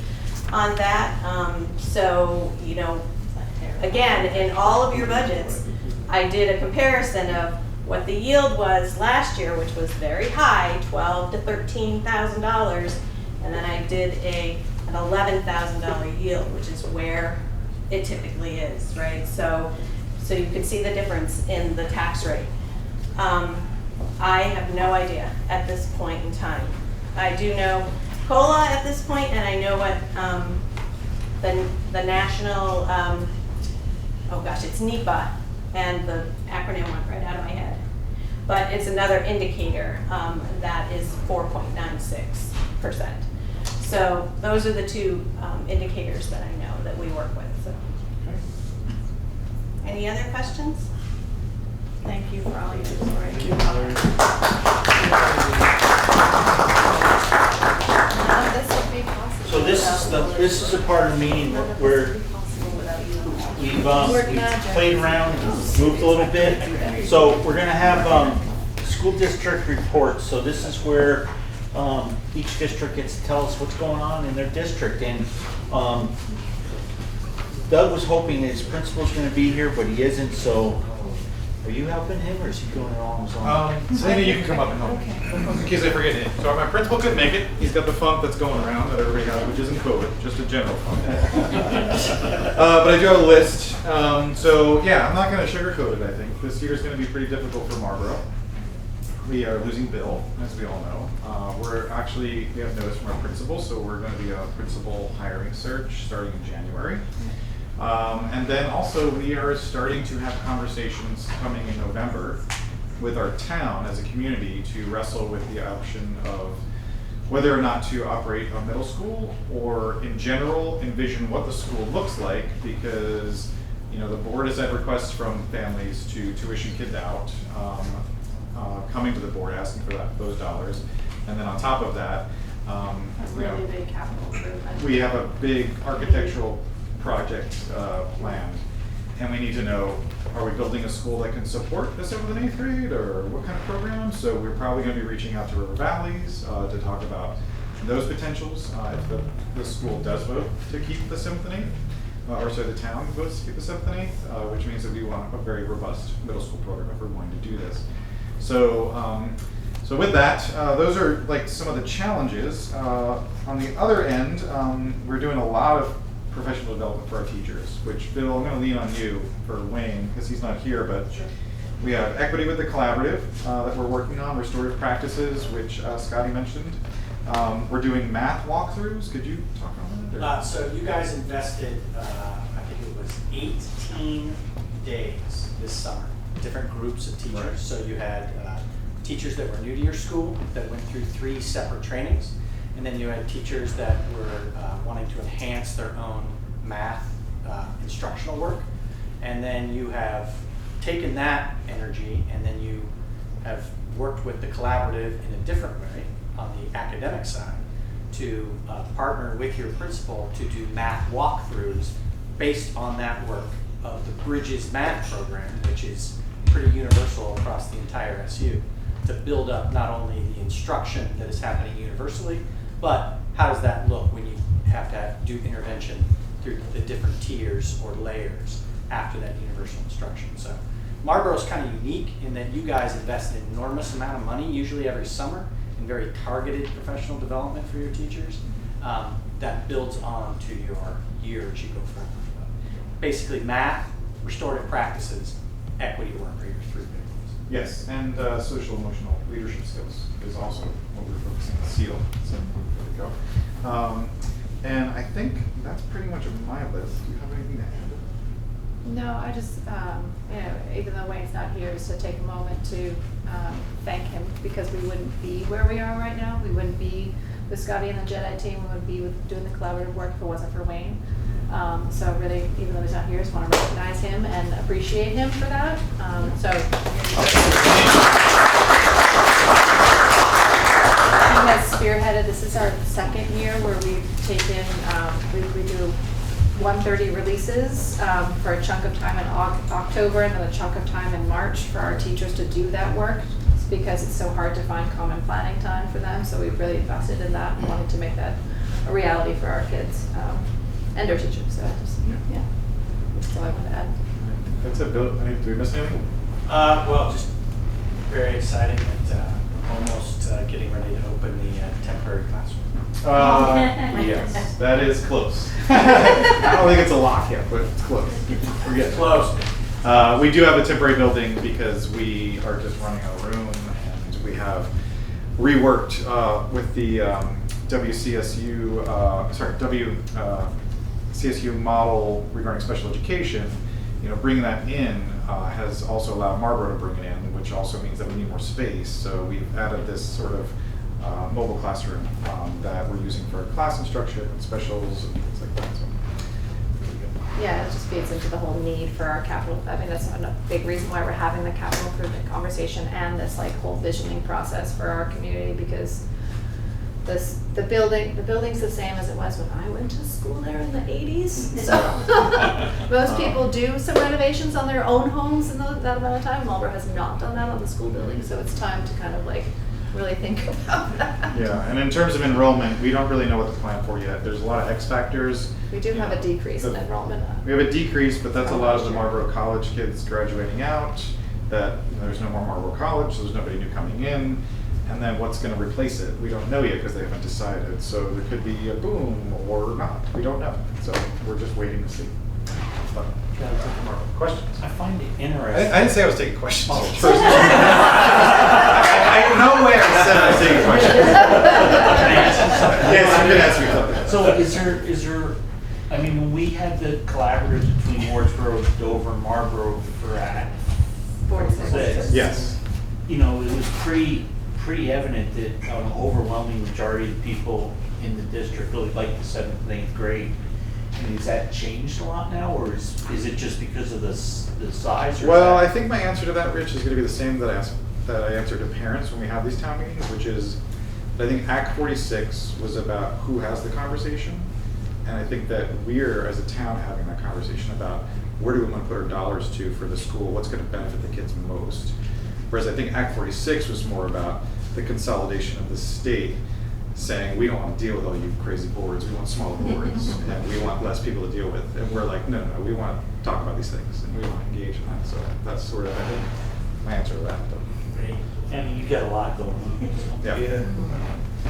on that. So, again, in all of your budgets, I did a comparison of what the yield was last year, which was very high, $12,000 to $13,000, and then I did an $11,000 yield, which is where it typically is, right? So you can see the difference in the tax rate. I have no idea at this point in time. I do know COLA at this point, and I know what the national, it's NEPA, and the acronym went right out of my head. But it's another indicator that is 4.96%. So those are the two indicators that I know that we work with. So. Any other questions? Thank you for all your support. Thank So this is a part of the meeting where we've played around, moved a little bit. So we're going to have school district reports. So this is where each district gets to tell us what's going on in their district. And Doug was hoping his principal's going to be here, but he isn't. So are you helping him, or is he doing it all on his own? Sandy, you can come up and help. In case I forget it. So my principal couldn't make it. He's got the funk that's going around that everybody has, which isn't COVID, just a general funk. But I do have a list. So yeah, I'm not going to sugarcoat it, I think. This year is going to be pretty difficult for Marlboro. We are losing Bill, as we all know. We have notice from our principal, so we're going to be a principal hiring search starting in January. And then also we are starting to have conversations coming in November with our town as a community to wrestle with the option of whether or not to operate a middle school, or in general envision what the school looks like, because the board has had requests from families to tuition kids out, coming to the board asking for those dollars, and then on top of that, really big capital improvement. we have a big architectural project planned, and we need to know, are we building a school that can support the 7th and 8th grade, or what kind of program? So we're probably going to be reaching out to River Valleys to talk about those potentials if the school does vote to keep the 7th and 8th, the town votes to keep the 7th and 8th, which means that we want a very robust middle school program if we're going to do this. So with that, those are like some of the challenges. On the other end, we're doing a lot of professional development for our teachers, which, Bill, I'm going to lean on you for Wayne, because he's not here, but we have equity with the collaborative that we're working on, restorative practices, which Scotty mentioned. We're doing math walkthroughs. Could you talk on that? So you guys invested, I think it was 18 days this summer, different groups of teachers. Right. So you had teachers that were new to your school that went through 3 separate trainings, and then you had teachers that were wanting to enhance their own math instructional work, and then you have taken that energy and then you have worked with the collaborative in a different way on the academic side to partner with your principal to do math walkthroughs based on that work of the Bridges Math program, which is pretty universal across the entire SU, to build up not only the instruction that is happening universally, but how does that look when you have to do intervention through the different tiers or layers after that universal instruction. So Marlboro is kind of unique in that you guys invest an enormous amount of money, usually every summer, in very targeted professional development for your teachers that builds on to your year as you go forward. Basically math, restorative practices, equity work are your 3 big ones. Yes, and social emotional leadership skills is also what we're focusing on. SEAL. So there we go. And I think that's pretty much of my list. Do you have anything to add? No, I just, even though Wayne's not here, just to take a moment to thank him, because we wouldn't be where we are right now. We wouldn't be with Scotty and the J.E.D.I team. We wouldn't be doing the collaborative work if it wasn't for Wayne. So really, even though he's not here, I just want to recognize him and appreciate him for that. He has spearheaded, this is our 2nd year where we've taken, we do 130 releases for a chunk of time in October and then a chunk of time in March for our teachers to do that work. It's because it's so hard to find common planning time for them, so we've really invested in that and wanted to make that a reality for our kids and our teachers. So yeah, that's all I want to add. That's it, Bill. Do we miss anything? Well, just very exciting that almost getting ready to open the temporary classroom. Yes, that is close. I don't think it's a lock yet, but it's close. We're getting Close. We do have a temporary building because we are just running out of room, and we have reworked with the WCSU, CSU model regarding special education. You know, bringing that in has also allowed Marlboro to bring it in, which also means that we need more space. So we've added this sort of mobile classroom that we're using for class instruction and specials and things like that. So, Yeah, it just feeds into the whole need for our capital. I mean, that's a big reason why we're having the capital improvement conversation and this like whole visioning process for our community, because the building's the same as it was when I went to school there in the 80s. So most people do some renovations on their own homes in that amount of time. Marlboro has not done that on the school building, so it's time to kind of like really think about that. yeah, and in terms of enrollment, we don't really know what to plan for yet. There's a lot of X factors. We do have a decrease in enrollment. We have a decrease, but that's a lot of the Marlboro College kids graduating out. That there's no more Marlboro College, so there's nobody new coming in. And then what's going to replace it? We don't know yet because they haven't decided. So there could be a boom or not. We don't know. So we're just waiting to see. But, questions? I find it interesting. I didn't say I was taking questions. Oh. I nowhere said I was taking questions. Yes, you can ask me something. So is there, I mean, when we had the collaborative between Wardsboro, Dover, and Marlboro for 46. Yes. You know, it was pretty evident that an overwhelming majority of people in the district really like the 7th and 8th grade. I mean, has that changed a lot now, or is it just because of the size? Or Well, I think my answer to that, Rich, is going to be the same that I answered to parents when we have these town meetings, which is I think Act 46 was about who has the conversation, and I think that we're, as a town, having that conversation about where do we want to put our dollars to for the school, what's going to benefit the kids most. Whereas I think Act 46 was more about the consolidation of the state saying, we don't want to deal with all you crazy boards, we want smaller boards, and we want less people to deal with. And we're like, no, we want to talk about these things, and we want to engage in that. So that's sort of, I think, my answer to that. Great. I mean, you've got a lot going on. Yeah.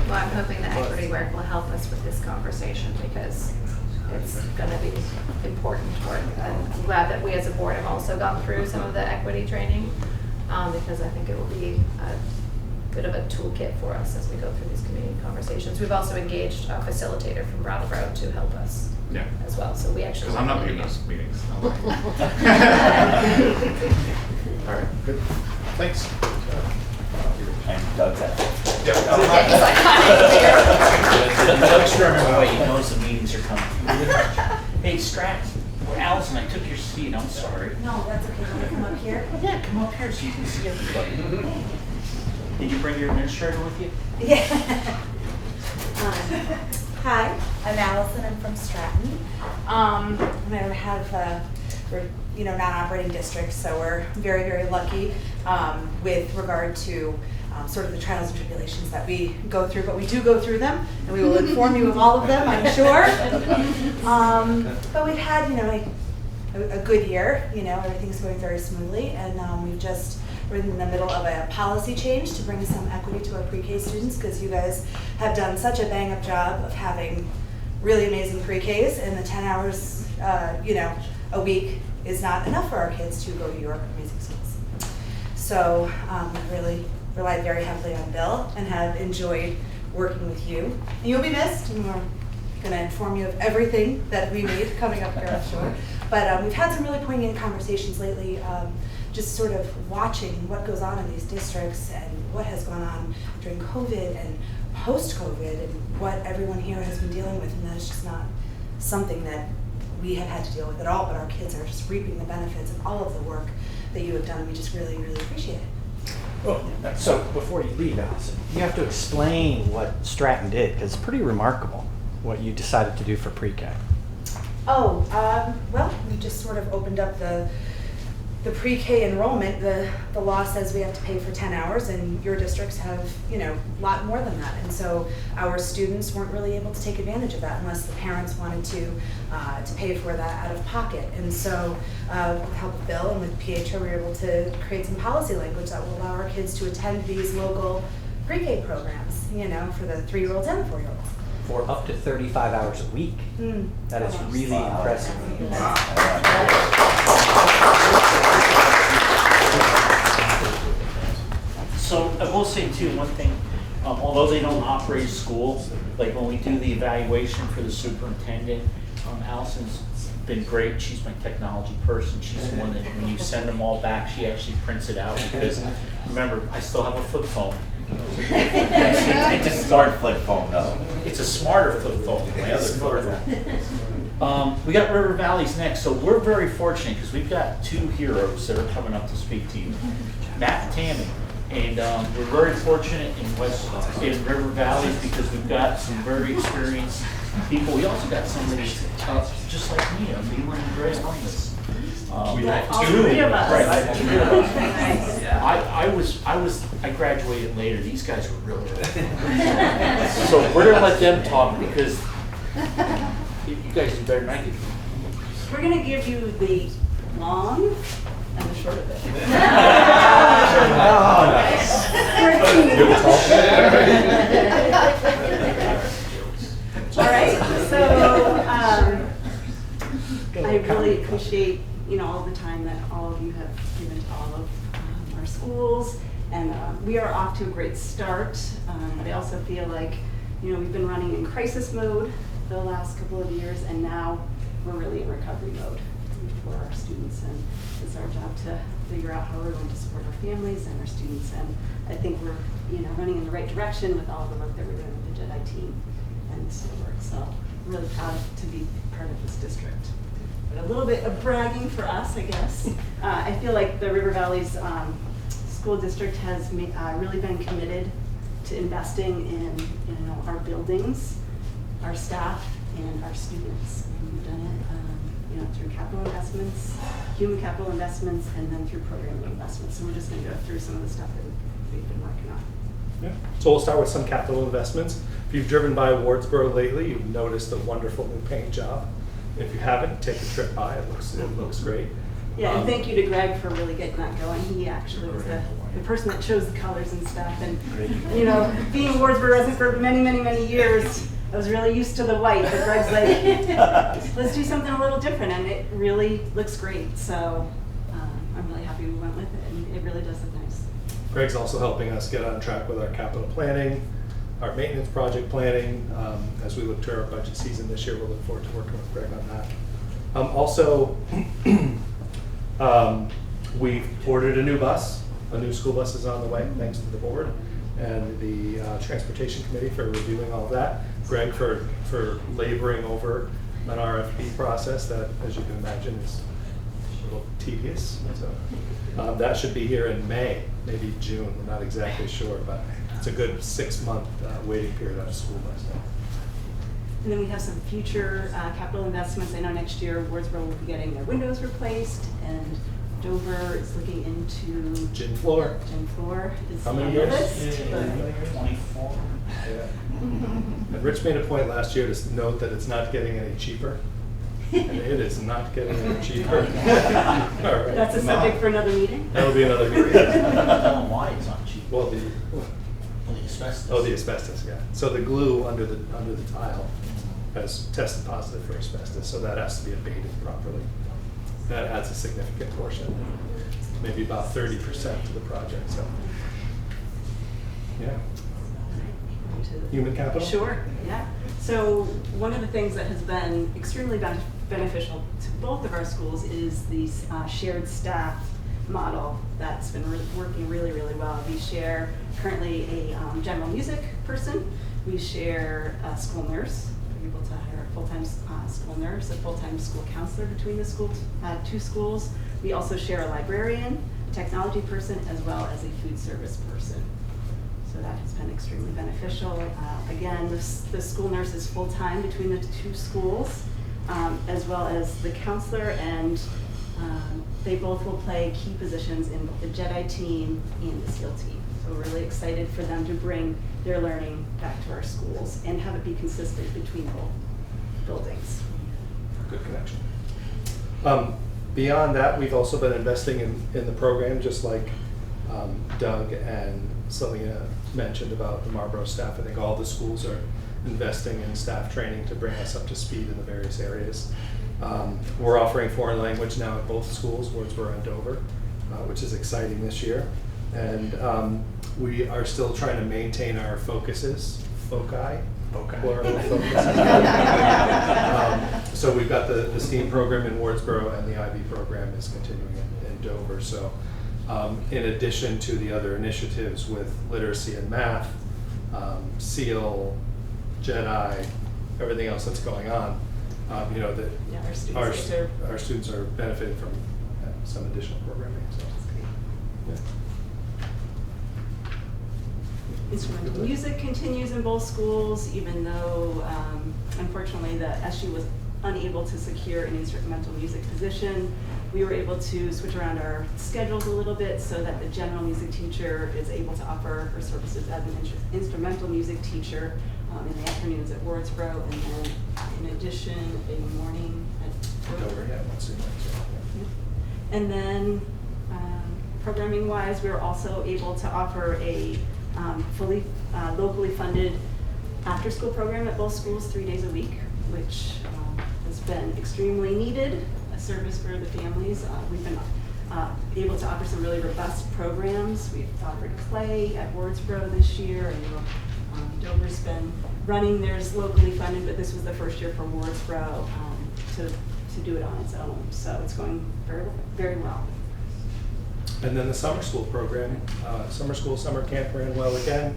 Well, I'm hoping that equity work will help us with this conversation, because it's going to be important work. I'm glad that we as a board have also gone through some of the equity training, because I think it will be a bit of a toolkit for us as we go through these community conversations. We've also engaged a facilitator from Brattleboro to help us as well. So we actually. Because I'm not being in those meetings. All right, good. Thanks. and Doug's at it. Doug's running away, he knows the meetings are coming. Hey, Stratton, or Allison, I took your seat, I'm sorry. No, that's okay. Want to come up here? Yeah, come up here so you can see everybody. Did you bring your administrator with you? Yeah. Hi, I'm Allison. I'm from Stratton. And I have we're non-operating districts, so we're very, very lucky with regard to sort of the trials and tribulations that we go through, but we do go through them, and we will inform you of all of them, I'm sure. But we've had a good year. Everything's going very smoothly, and we're in the middle of a policy change to bring some equity to our pre-K students, because you guys have done such a bang-up job of having really amazing pre-Ks, and the 10 hours, a week is not enough for our kids to go to your amazing schools. So we really relied very heavily on Bill and have enjoyed working with you. And you'll be missed, and we're going to inform you of everything that we made coming up here, I'm sure. But we've had some really poignant conversations lately, just sort of watching what goes on in these districts and what has gone on during COVID and post-COVID and what everyone here has been dealing with, and that is just not something that we have had to deal with at all, but our kids are just reaping the benefits of all of the work that you have done, and we just really, really appreciate it. Well, so before you leave, Allison, you have to explain what Stratton did, because it's pretty remarkable what you decided to do for pre-K. Oh, well, we just sort of opened up the pre-K enrollment. The law says we have to pay for 10 hours, and your districts have, a lot more than that. And so our students weren't really able to take advantage of that unless the parents wanted to pay for that out of pocket. And so with the help of Bill and with PHO, we were able to create some policy language that will allow our kids to attend these local pre-K programs, for the 3-year-olds and the 4-year-olds. For up to 35 hours a week. That is really impressive. So I will say too, one thing, although they don't operate schools, like when we do the evaluation for the superintendent, Allison's been great. She's my technology person. She's the one that when you send them all back, she actually prints it out, because remember, I still have a flip phone. It's a smart flip phone though. It's a smarter flip phone than my other flip phone. We got River Valley's next, so we're very fortunate because we've got 2 heroes that are coming up to speak to you, Matt and Tammy. And we're very fortunate in River Valley because we've got some very experienced people. We also got somebody just like me, I'm Leland and Gray alumnus. We have 3 of us. Right, 2 of us. I graduated later. These guys were really early. So we're gonna let them talk because you guys do better than I do. We're going to give you the long and the short of it. All right, so I really appreciate all the time that all of you have given to all of our schools, and we are off to a great start. I also feel like we've been running in crisis mode the last couple of years, and now we're really in recovery mode for our students, and it's our job to figure out how we're going to support our families and our students, and I think we're running in the right direction with all the work that we're doing with the J.E.D.I team and the school work. So I'm really proud to be part of this district. But a little bit of bragging for us, I guess. I feel like the River Valley's school district has really been committed to investing in our buildings, our staff, and our students. And we've done it through capital investments, human capital investments, and then through programming investments. So we're just going to go through some of the stuff that we've been working on. Yeah. So we'll start with some capital investments. If you've driven by Wardsboro lately, you've noticed a wonderful new paint job. If you haven't, take a trip by. It looks great. Yeah, and thank you to Greg for really getting that going. He actually was the person that chose the colors and stuff. And being a Wardsboro resident for many, many, many years, I was really used to the white, but Greg's like, let's do something a little different, and it really looks great. So I'm really happy we went with it, and it really does look nice. Greg's also helping us get on track with our capital planning, our maintenance project planning. As we look to our budget season this year, we'll look forward to working with Greg on that. Also, we've ordered a new bus. A new school bus is on the way, thanks to the board. and the Transportation Committee for reviewing all of that. Greg for laboring over an RFP process that, as you can imagine, is a little tedious. So that should be here in May, maybe June. We're not exactly sure, but it's a good 6-month waiting period out of school by now. And then we have some future capital investments. I know next year Wardsboro will be getting their windows replaced, and Dover is looking into Gym floor. Gym floor is How on many the years? list, but 24. Yeah. And Rich made a point last year to note that it's not getting any cheaper. And it is not getting any cheaper. All right. that's a subject for another meeting. That'll be another meeting. Tell them why it's not cheap. Well, The asbestos. the asbestos, yeah. So the glue under the tile has tested positive for asbestos, so that has to be abated properly. That adds a significant portion, maybe about 30% to the project, so. Yeah. Human capital? Sure, yeah. So one of the things that has been extremely beneficial to both of our schools is the shared staff model that's been working really, really well. We share currently a general music person. We share a school nurse. We're able to hire a full-time school nurse, a full-time school counselor between the two schools. We also share a librarian, a technology person, as well as a food service person. So that has been extremely beneficial. Again, the school nurse is full-time between the two schools, as well as the counselor, and they both will play key positions in both the J.E.D.I team and the SEAL team. So we're really excited for them to bring their learning back to our schools and have it be consistent between both buildings. Good connection. Beyond that, we've also been investing in the program, just like Doug and Selena mentioned about the Marlboro staff. I think all the schools are investing in staff training to bring us up to speed in the various areas. We're offering foreign language now at both schools, Wardsboro and Dover, which is exciting this year. And we are still trying to maintain our foci, plural focus. So we've got the STEAM program in Wardsboro, and the IB program is continuing in Dover. So in addition to the other initiatives with literacy and math, SEAL, J.E.D.I, everything else that's going on, you know, that Yeah, our students are benefiting from some additional programming. So. Yeah. Instrumental music continues in both schools, even though unfortunately the SU was unable to secure an instrumental music position. We were able to switch around our schedules a little bit so that the general music teacher is able to offer her services as an instrumental music teacher in the afternoons at Wardsboro, and then in addition, a morning at Dover, yeah, once a month. Yeah. And then programming wise, we're also able to offer a fully locally funded after school program at both schools 3 days a week, which has been extremely needed, a service for the families. We've been able to offer some really robust programs. We've offered play at Wardsboro this year, and Dover's been running theirs locally funded, but this was the first year for Wardsboro to do it on its own. So it's going very, very well. And then the summer school program, summer school, summer camp ran well again.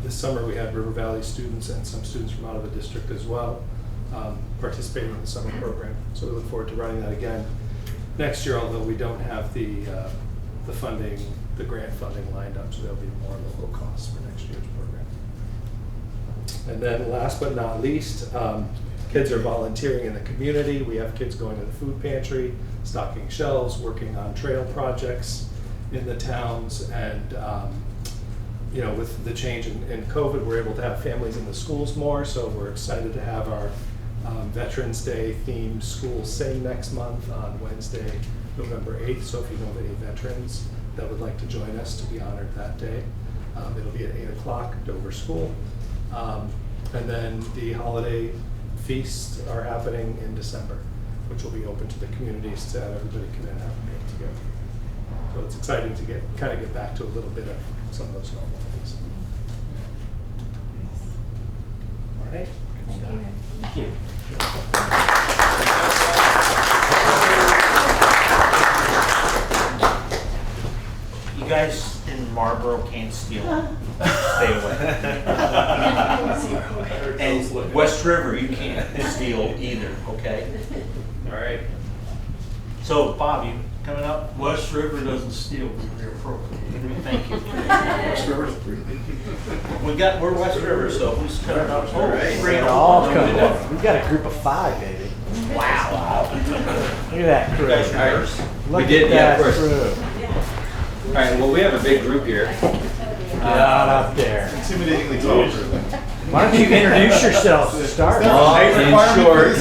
This summer we had River Valley students and some students from out of the district as well participating in the summer program. So we look forward to running that again next year, although we don't have the funding, the grant funding lined up, so there'll be more local costs for next year's program. And then last but not least, kids are volunteering in the community. We have kids going to the food pantry, stocking shelves, working on trail projects in the towns, and you know, with the change in COVID, we're able to have families in the schools more, so we're excited to have our Veterans Day themed school sing next month on Wednesday, November 8th. So if you know of any veterans that would like to join us to be honored that day, it'll be at 8 o'clock, Dover School. And then the holiday feasts are happening in December, which will be open to the communities to have everybody come in and have a meal together. So it's exciting to get back to a little bit of some of those normal things. All right. Thank you. You guys in Marlboro can't steal. Stay away. And West River, you can't steal either, okay? All right. So, Bob, you coming up? West River doesn't steal, we're appropriate. Thank you. We're West River, so who's coming up? All right. They're all coming up. We've got a group of 5, baby. Wow. Look at that crew. All right. Look We did, at yeah, that of course. crew. All right, well, we have a big group here. Not up there. Intimidatingly tall. Why don't you introduce yourself to start? In short,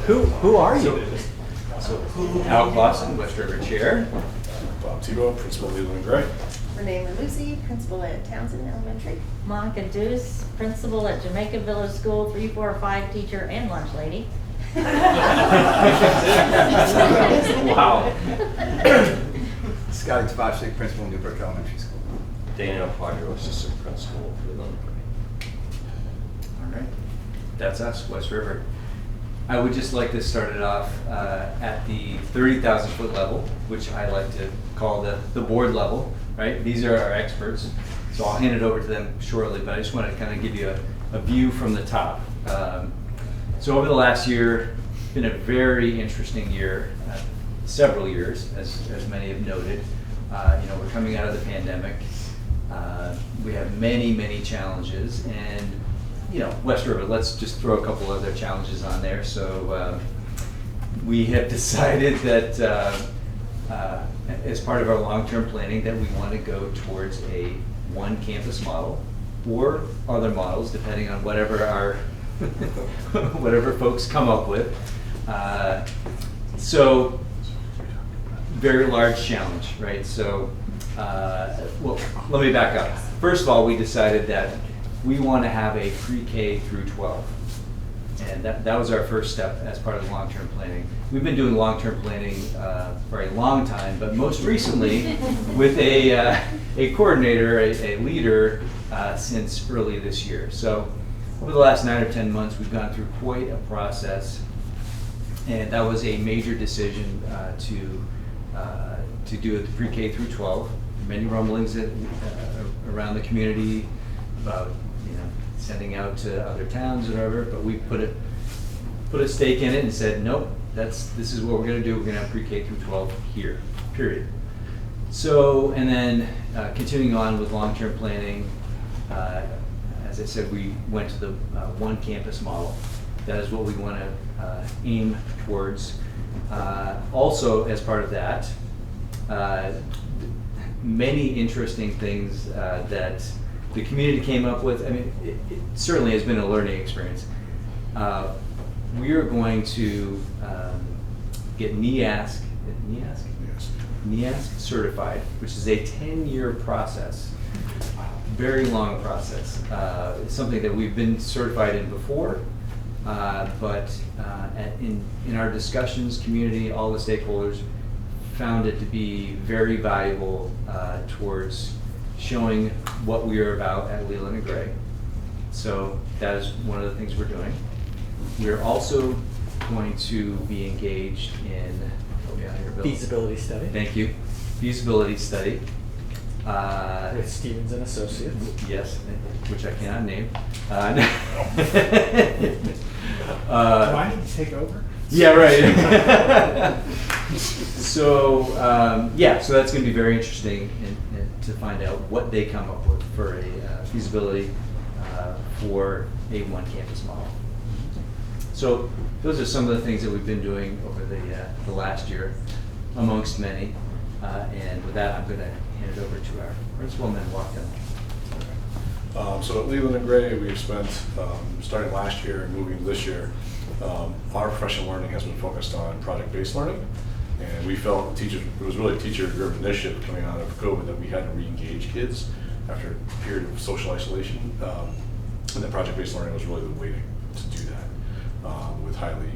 Who are you? Al Clausen, West River Chair. Bob Tebow, Principal Leland and Gray. Renee Lucy, principal at Townsend Elementary. Monica Deuce, principal at Jamaica Village School, 345 teacher and lunch lady. Wow. Scotty Tabashik, principal, Newbrook Elementary School. Daniel Quadro, assistant principal, Leland. All right, that's us, West River. I would just like to start it off at the 30,000 foot level, which I like to call the board level, right? These are our experts, so I'll hand it over to them shortly, but I just want to kind of give you a view from the top. So over the last year, it's been a very interesting year, several years, as many have noted. We're coming out of the pandemic. We have many challenges, and West River, let's just throw a couple other challenges on there. So we have decided that as part of our long-term planning that we want to go towards a one campus model or other models, depending on whatever whatever folks come up with. So very large challenge, right? So, well, let me back up. First of all, we decided that we want to have a pre-K through 12. And that was our first step as part of the long-term planning. We've been doing long-term planning for a long time, but most recently with a coordinator, a leader, since early this year. So over the last 9 or 10 months, we've gone through quite a process, and that was a major decision to do it pre-K through 12. Many rumblings around the community about sending out to other towns or whatever, but we put a stake in it and said, nope, this is what we're going to do. We're going to have pre-K through 12 here, period. So, and then continuing on with long-term planning, as I said, we went to the one campus model. That is what we want to aim towards. Also, as part of that, many interesting things that the community came up with. I mean, it certainly has been a learning experience. We are going to get NEASC certified, which is a 10-year process. Very long process. It's something that we've been certified in before, but in our discussions, community, all the stakeholders found it to be very valuable towards showing what we are about at Leland and Gray. So that is one of the things we're doing. We're also going to be engaged in feasibility study. Thank you. Feasibility study. With Stevens and Associates. Yes, which I cannot name. Do I need to take over? Yeah, right. So so that's going to be very interesting to find out what they come up with for a feasibility for a one campus model. So those are some of the things that we've been doing over the last year, amongst many. And with that, I'm going to hand it over to our principal and then walk down. So at Leland and Gray, we've spent, starting last year and moving this year, our professional learning has been focused on project-based learning. And we felt it was really a teacher-driven initiative coming out of COVID that we had to re-engage kids after a period of social isolation. And then project-based learning was really the way to do that with highly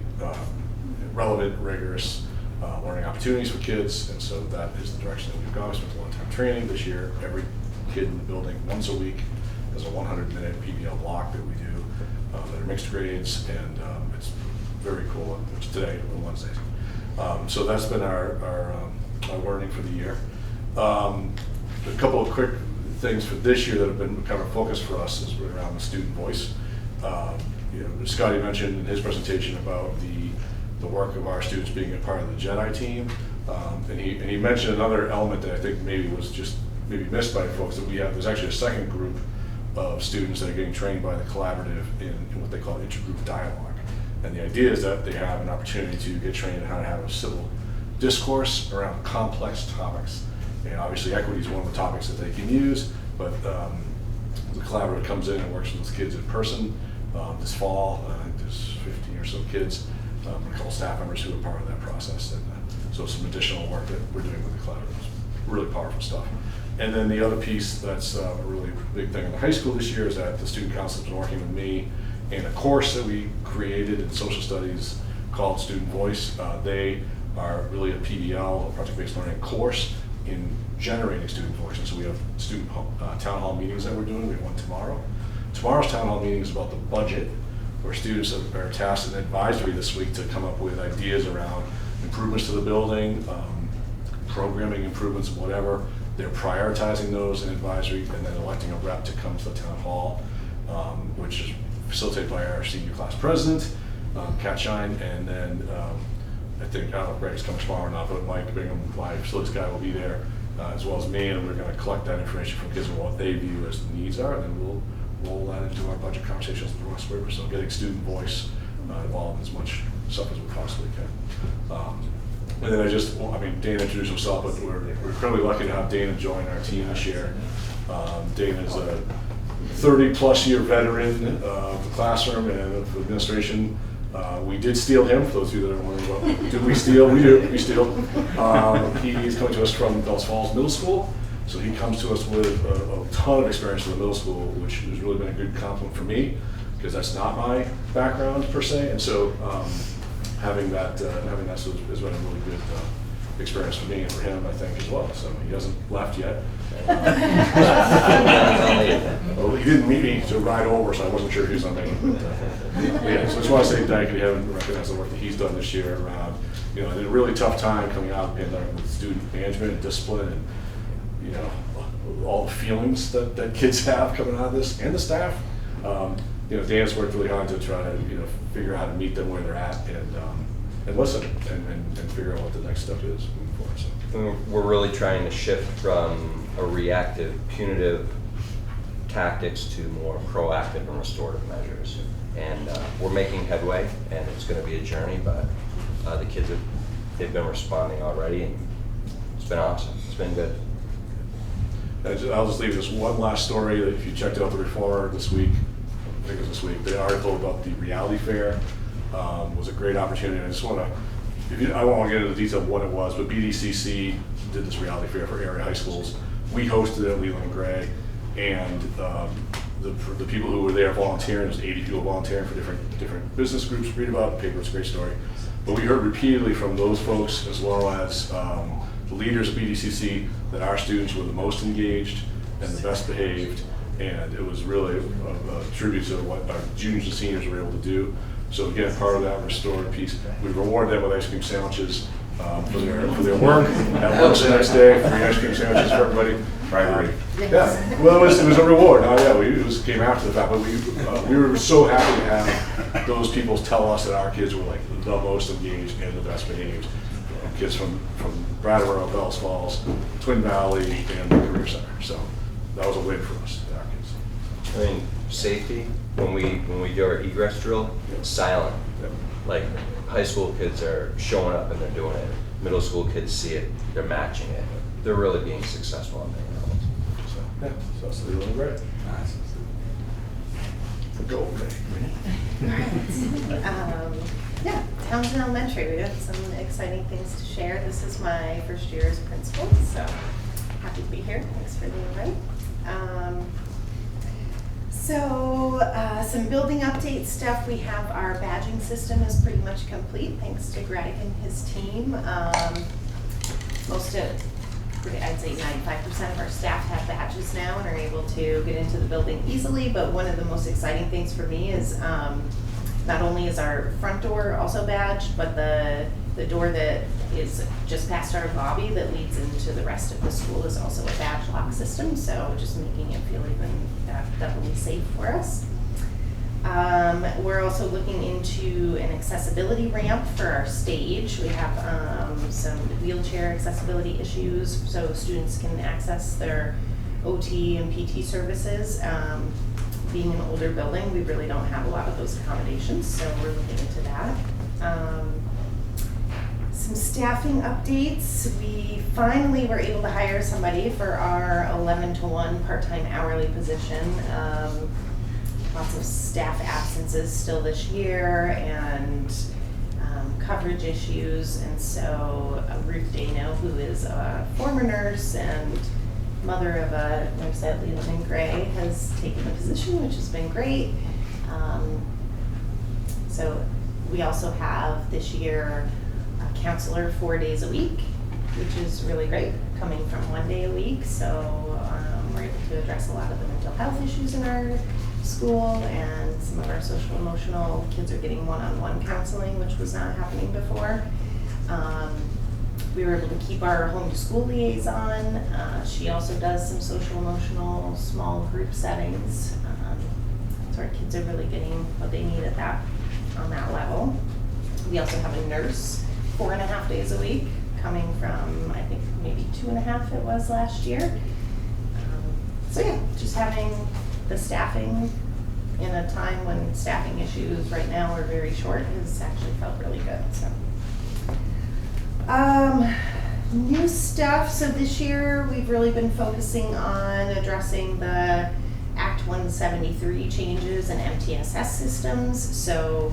relevant, rigorous learning opportunities for kids. And so that is the direction that we've gone. We spent a lot of time training this year. Every kid in the building once a week has a 100-minute PBL block that we do that are mixed grades, and it's very cool, which today on Wednesdays. So that's been our learning for the year. A couple of quick things for this year that have been kind of a focus for us is around the student voice. Scotty mentioned in his presentation about the work of our students being a part of the J.E.D.I team, and he mentioned another element that I think maybe was just maybe missed by folks, that there's actually a second group of students that are getting trained by the collaborative in what they call intergroup dialogue. And the idea is that they have an opportunity to get trained in how to have a civil discourse around complex topics. And obviously equity is one of the topics that they can use, but the collaborative comes in and works with those kids in person. This fall, I think there's 15 or so kids, a couple staff members who are part of that process. And so some additional work that we're doing with the collaborative is really powerful stuff. And then the other piece that's a really big thing in the high school this year is that the student council has been working with me in a course that we created in social studies called Student Voice. They are really a PBL, a project-based learning course in generating student voice. And so we have student town hall meetings that we're doing. We have one tomorrow. Tomorrow's town hall meeting is about the budget, where students are tasked in advisory this week to come up with ideas around improvements to the building, programming improvements, whatever. They're prioritizing those in advisory and then electing a rep to come to the town hall, which is facilitated by our senior class president, Kat Shine, and then I don't know if Greg's coming tomorrow or not, but Mike Bingham, my facilities guy, will be there, as well as me, and we're going to collect that information from kids and what they view as the needs are, and then we'll roll that into our budget conversations with the West River. So getting student voice involved in as much stuff as we possibly can. And then Dana introduced himself, but we're incredibly lucky to have Dana join our team this year. Dana's a 30-plus year veteran of the classroom and of administration. We did steal him, for those of you that are wondering, well, did we steal? We do, we steal. He's coming to us from Bells Falls Middle School, so he comes to us with a ton of experience in the middle school, which has really been a good compliment for me, because that's not my background per se, and so having that has been a really good experience for me and for him, I think, as well. So he hasn't left yet. Well, he didn't meet me to ride over, so I wasn't sure if he was on me. Yeah, so I just want to say thank you to him and recognize the work that he's done this year around, in a really tough time coming out of the pandemic with student management and discipline and, all the feelings that kids have coming out of this, and the staff. Dan's worked really hard to try to, figure out how to meet them where they're at and listen and figure out what the next step is moving forward. So. We're really trying to shift from a reactive, punitive tactics to more proactive and restorative measures. And we're making headway, and it's going to be a journey, but the kids they've been responding already, and it's been awesome. It's been good. I'll just leave this one last story. If you checked out the Reformer this week, I think it was this week, the article about the reality fair was a great opportunity. I just want to, I won't get into the detail of what it was, but BDCC did this reality fair for area high schools. We hosted it at Leland and Gray, and the people who were there volunteering, there's 80 people volunteering for different business groups. Read about the paper, it's a great story. But we heard repeatedly from those folks, as well as the leaders of BDCC, that our students were the most engaged and the best behaved, and it was really a tribute to what our juniors and seniors were able to do. So again, part of that restored piece, we reward them with ice cream sandwiches for their work at lunch the next day. Free ice cream sandwiches for everybody. Bribery. Yeah, well, it was a reward. Oh yeah, it came after the fact, but we were so happy to have those people tell us that our kids were like the most engaged and the best behaved. Kids from Brattleboro, Bells Falls, Twin Valley, and the Career Center. So that was a win for us, our kids. Safety, when we do our egress drill, it's silent. Like high school kids are showing up and they're doing it. Middle school kids see it, they're matching it. They're really being successful in making it. So it's really great. Nice. Go, Yeah, Townsend Elementary, we have some exciting things to share. This is my first year as a principal, so happy to be here. Thanks for the invite. Some building update stuff. We have our badging system is pretty much complete, thanks to Greg and his team. I'd say 95% of our staff have badges now and are able to get into the building easily, but one of the most exciting things for me is not only is our front door also badged, but the The door that is just past our lobby that leads into the rest of the school is also a badge lock system, so just making it feel even doubly safe for us. We're also looking into an accessibility ramp for our stage. We have some wheelchair accessibility issues so students can access their OT and PT services. Being an older building, we really don't have a lot of those accommodations, so we're looking into that. Some staffing updates. We finally were able to hire somebody for our 11-to-1 part-time hourly position. Lots of staff absences still this year and coverage issues, and so Ruth Dano, who is a former nurse and mother of a nurse at Leland & Gray, has taken the position, which has been great. So we also have this year a counselor 4 days a week, which is really great, coming from 1 day a week. So we're able to address a lot of the mental health issues in our school, and some of our social emotional kids are getting one-on-one counseling, which was not happening before. We were able to keep our home to school liaison. She also does some social emotional small group settings. So our kids are really getting what they need on that level. We also have a nurse 4.5 days a week, coming from, I think, maybe 2.5 it was last year. So yeah, just having the staffing in a time when staffing issues right now are very short has actually felt really good. So. New stuff. So this year we've really been focusing on addressing the Act 173 changes in MTSS systems. So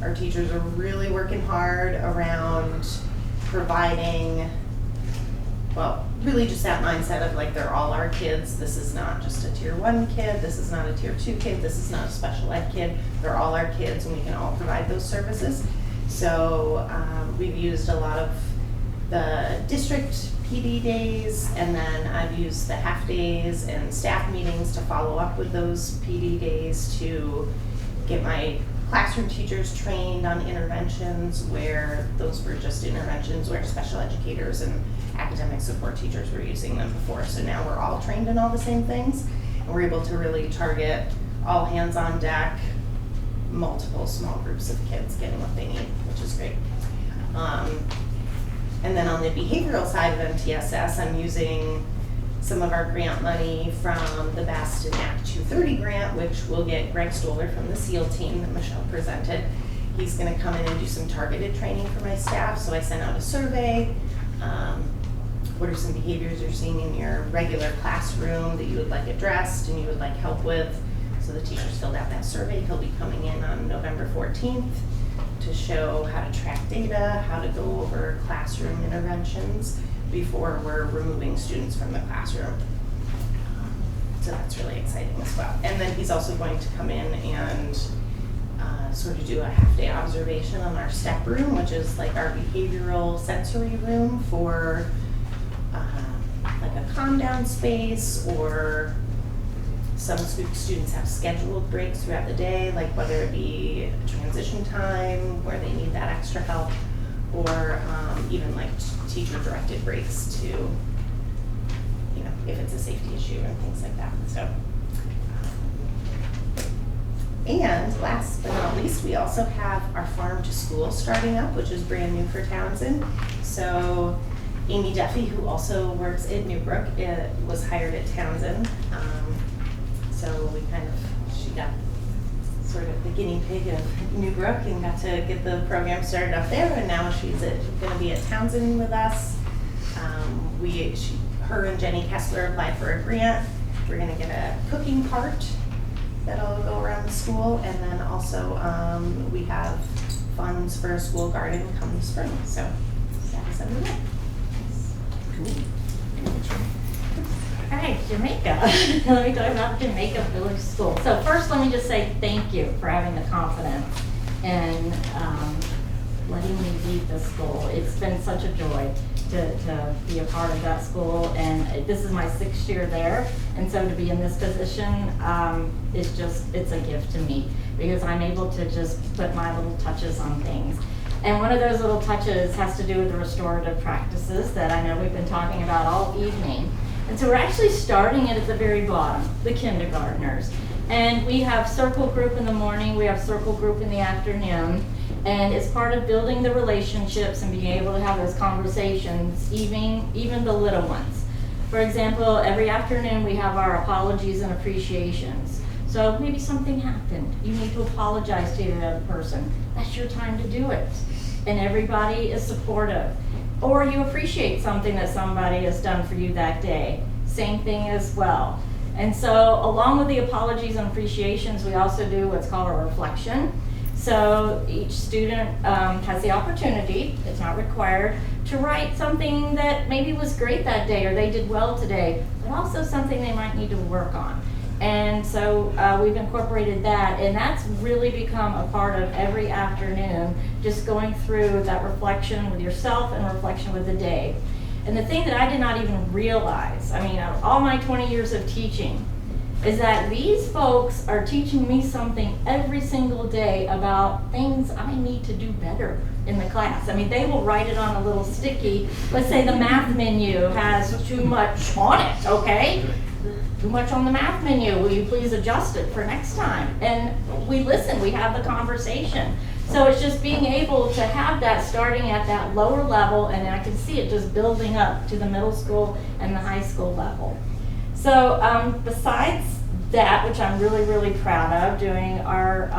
our teachers are really working hard around providing, well, really just that mindset of like, they're all our kids. This is not just a tier 1 kid. This is not a tier 2 kid. This is not a special ed kid. They're all our kids, and we can all provide those services. So we've used a lot of the district PD days, and then I've used the half days and staff meetings to follow up with those PD days to get my classroom teachers trained on interventions where those were just interventions where special educators and academic support teachers were using them before. So now we're all trained in all the same things, and we're able to really target all hands on deck, multiple small groups of kids getting what they need, which is great. And then on the behavioral side of MTSS, I'm using some of our grant money from the BEST and Act 230 grant, which will get Greg Stoller from the SEAL team that Michele presented. He's going to come in and do some targeted training for my staff. So I sent out a survey. What are some behaviors you're seeing in your regular classroom that you would like addressed and you would like help with? So the teachers filled out that survey. He'll be coming in on November 14th to show how to track data, how to go over classroom interventions before we're removing students from the classroom. So that's really exciting as well. And then he's also going to come in and sort of do a half-day observation on our step room, which is like our behavioral sensory room for like a calm down space, or some students have scheduled breaks throughout the day, like whether it be transition time where they need that extra help, or even like teacher directed breaks to, you know, if it's a safety issue and things like that. So, and last but not least, we also have our farm to school starting up, which is brand new for Townsend. So Amy Duffy, who also works at Newbrook, was hired at Townsend. So we she got sort of the guinea pig of Newbrook and got to get the program started up there, and now she's going to be at Townsend with us. Her and Jenny Kessler applied for a grant. We're going to get a cooking cart that'll go around the school, and then also we have funds for a school garden come the spring. So that is underway. Cool. All right, Jamaica. Let me talk about Jamaica Village School. So first, let me just say thank you for having the confidence in letting me lead this school. It's been such a joy to be a part of that school, and this is my 6th year there, and so to be in this position, it's a gift to me, because I'm able to just put my little touches on things. And one of those little touches has to do with the restorative practices that I know we've been talking about all evening. And so we're actually starting it at the very bottom, the kindergartners. And we have circle group in the morning, we have circle group in the afternoon, and it's part of building the relationships and being able to have those conversations, even the little ones. For example, every afternoon we have our apologies and appreciations. So maybe something happened, you need to apologize to the other person. That's your time to do it. And everybody is supportive. Or you appreciate something that somebody has done for you that day. Same thing as well. And so along with the apologies and appreciations, we also do what's called a reflection. So each student has the opportunity, it's not required, to write something that maybe was great that day or they did well today, but also something they might need to work on. And so we've incorporated that, and that's really become a part of every afternoon, just going through that reflection with yourself and reflection with the day. And the thing that I did not even realize, I mean, out of all my 20 years of teaching, is that these folks are teaching me something every single day about things I need to do better in the class. I mean, they will write it on a little sticky. Let's say the math menu has too much on it, okay? Too much on the math menu, will you please adjust it for next time? And we listen, we have the conversation. So it's just being able to have that starting at that lower level, and I can see it just building up to the middle school and the high school level. So besides that, which I'm really, really proud of, doing our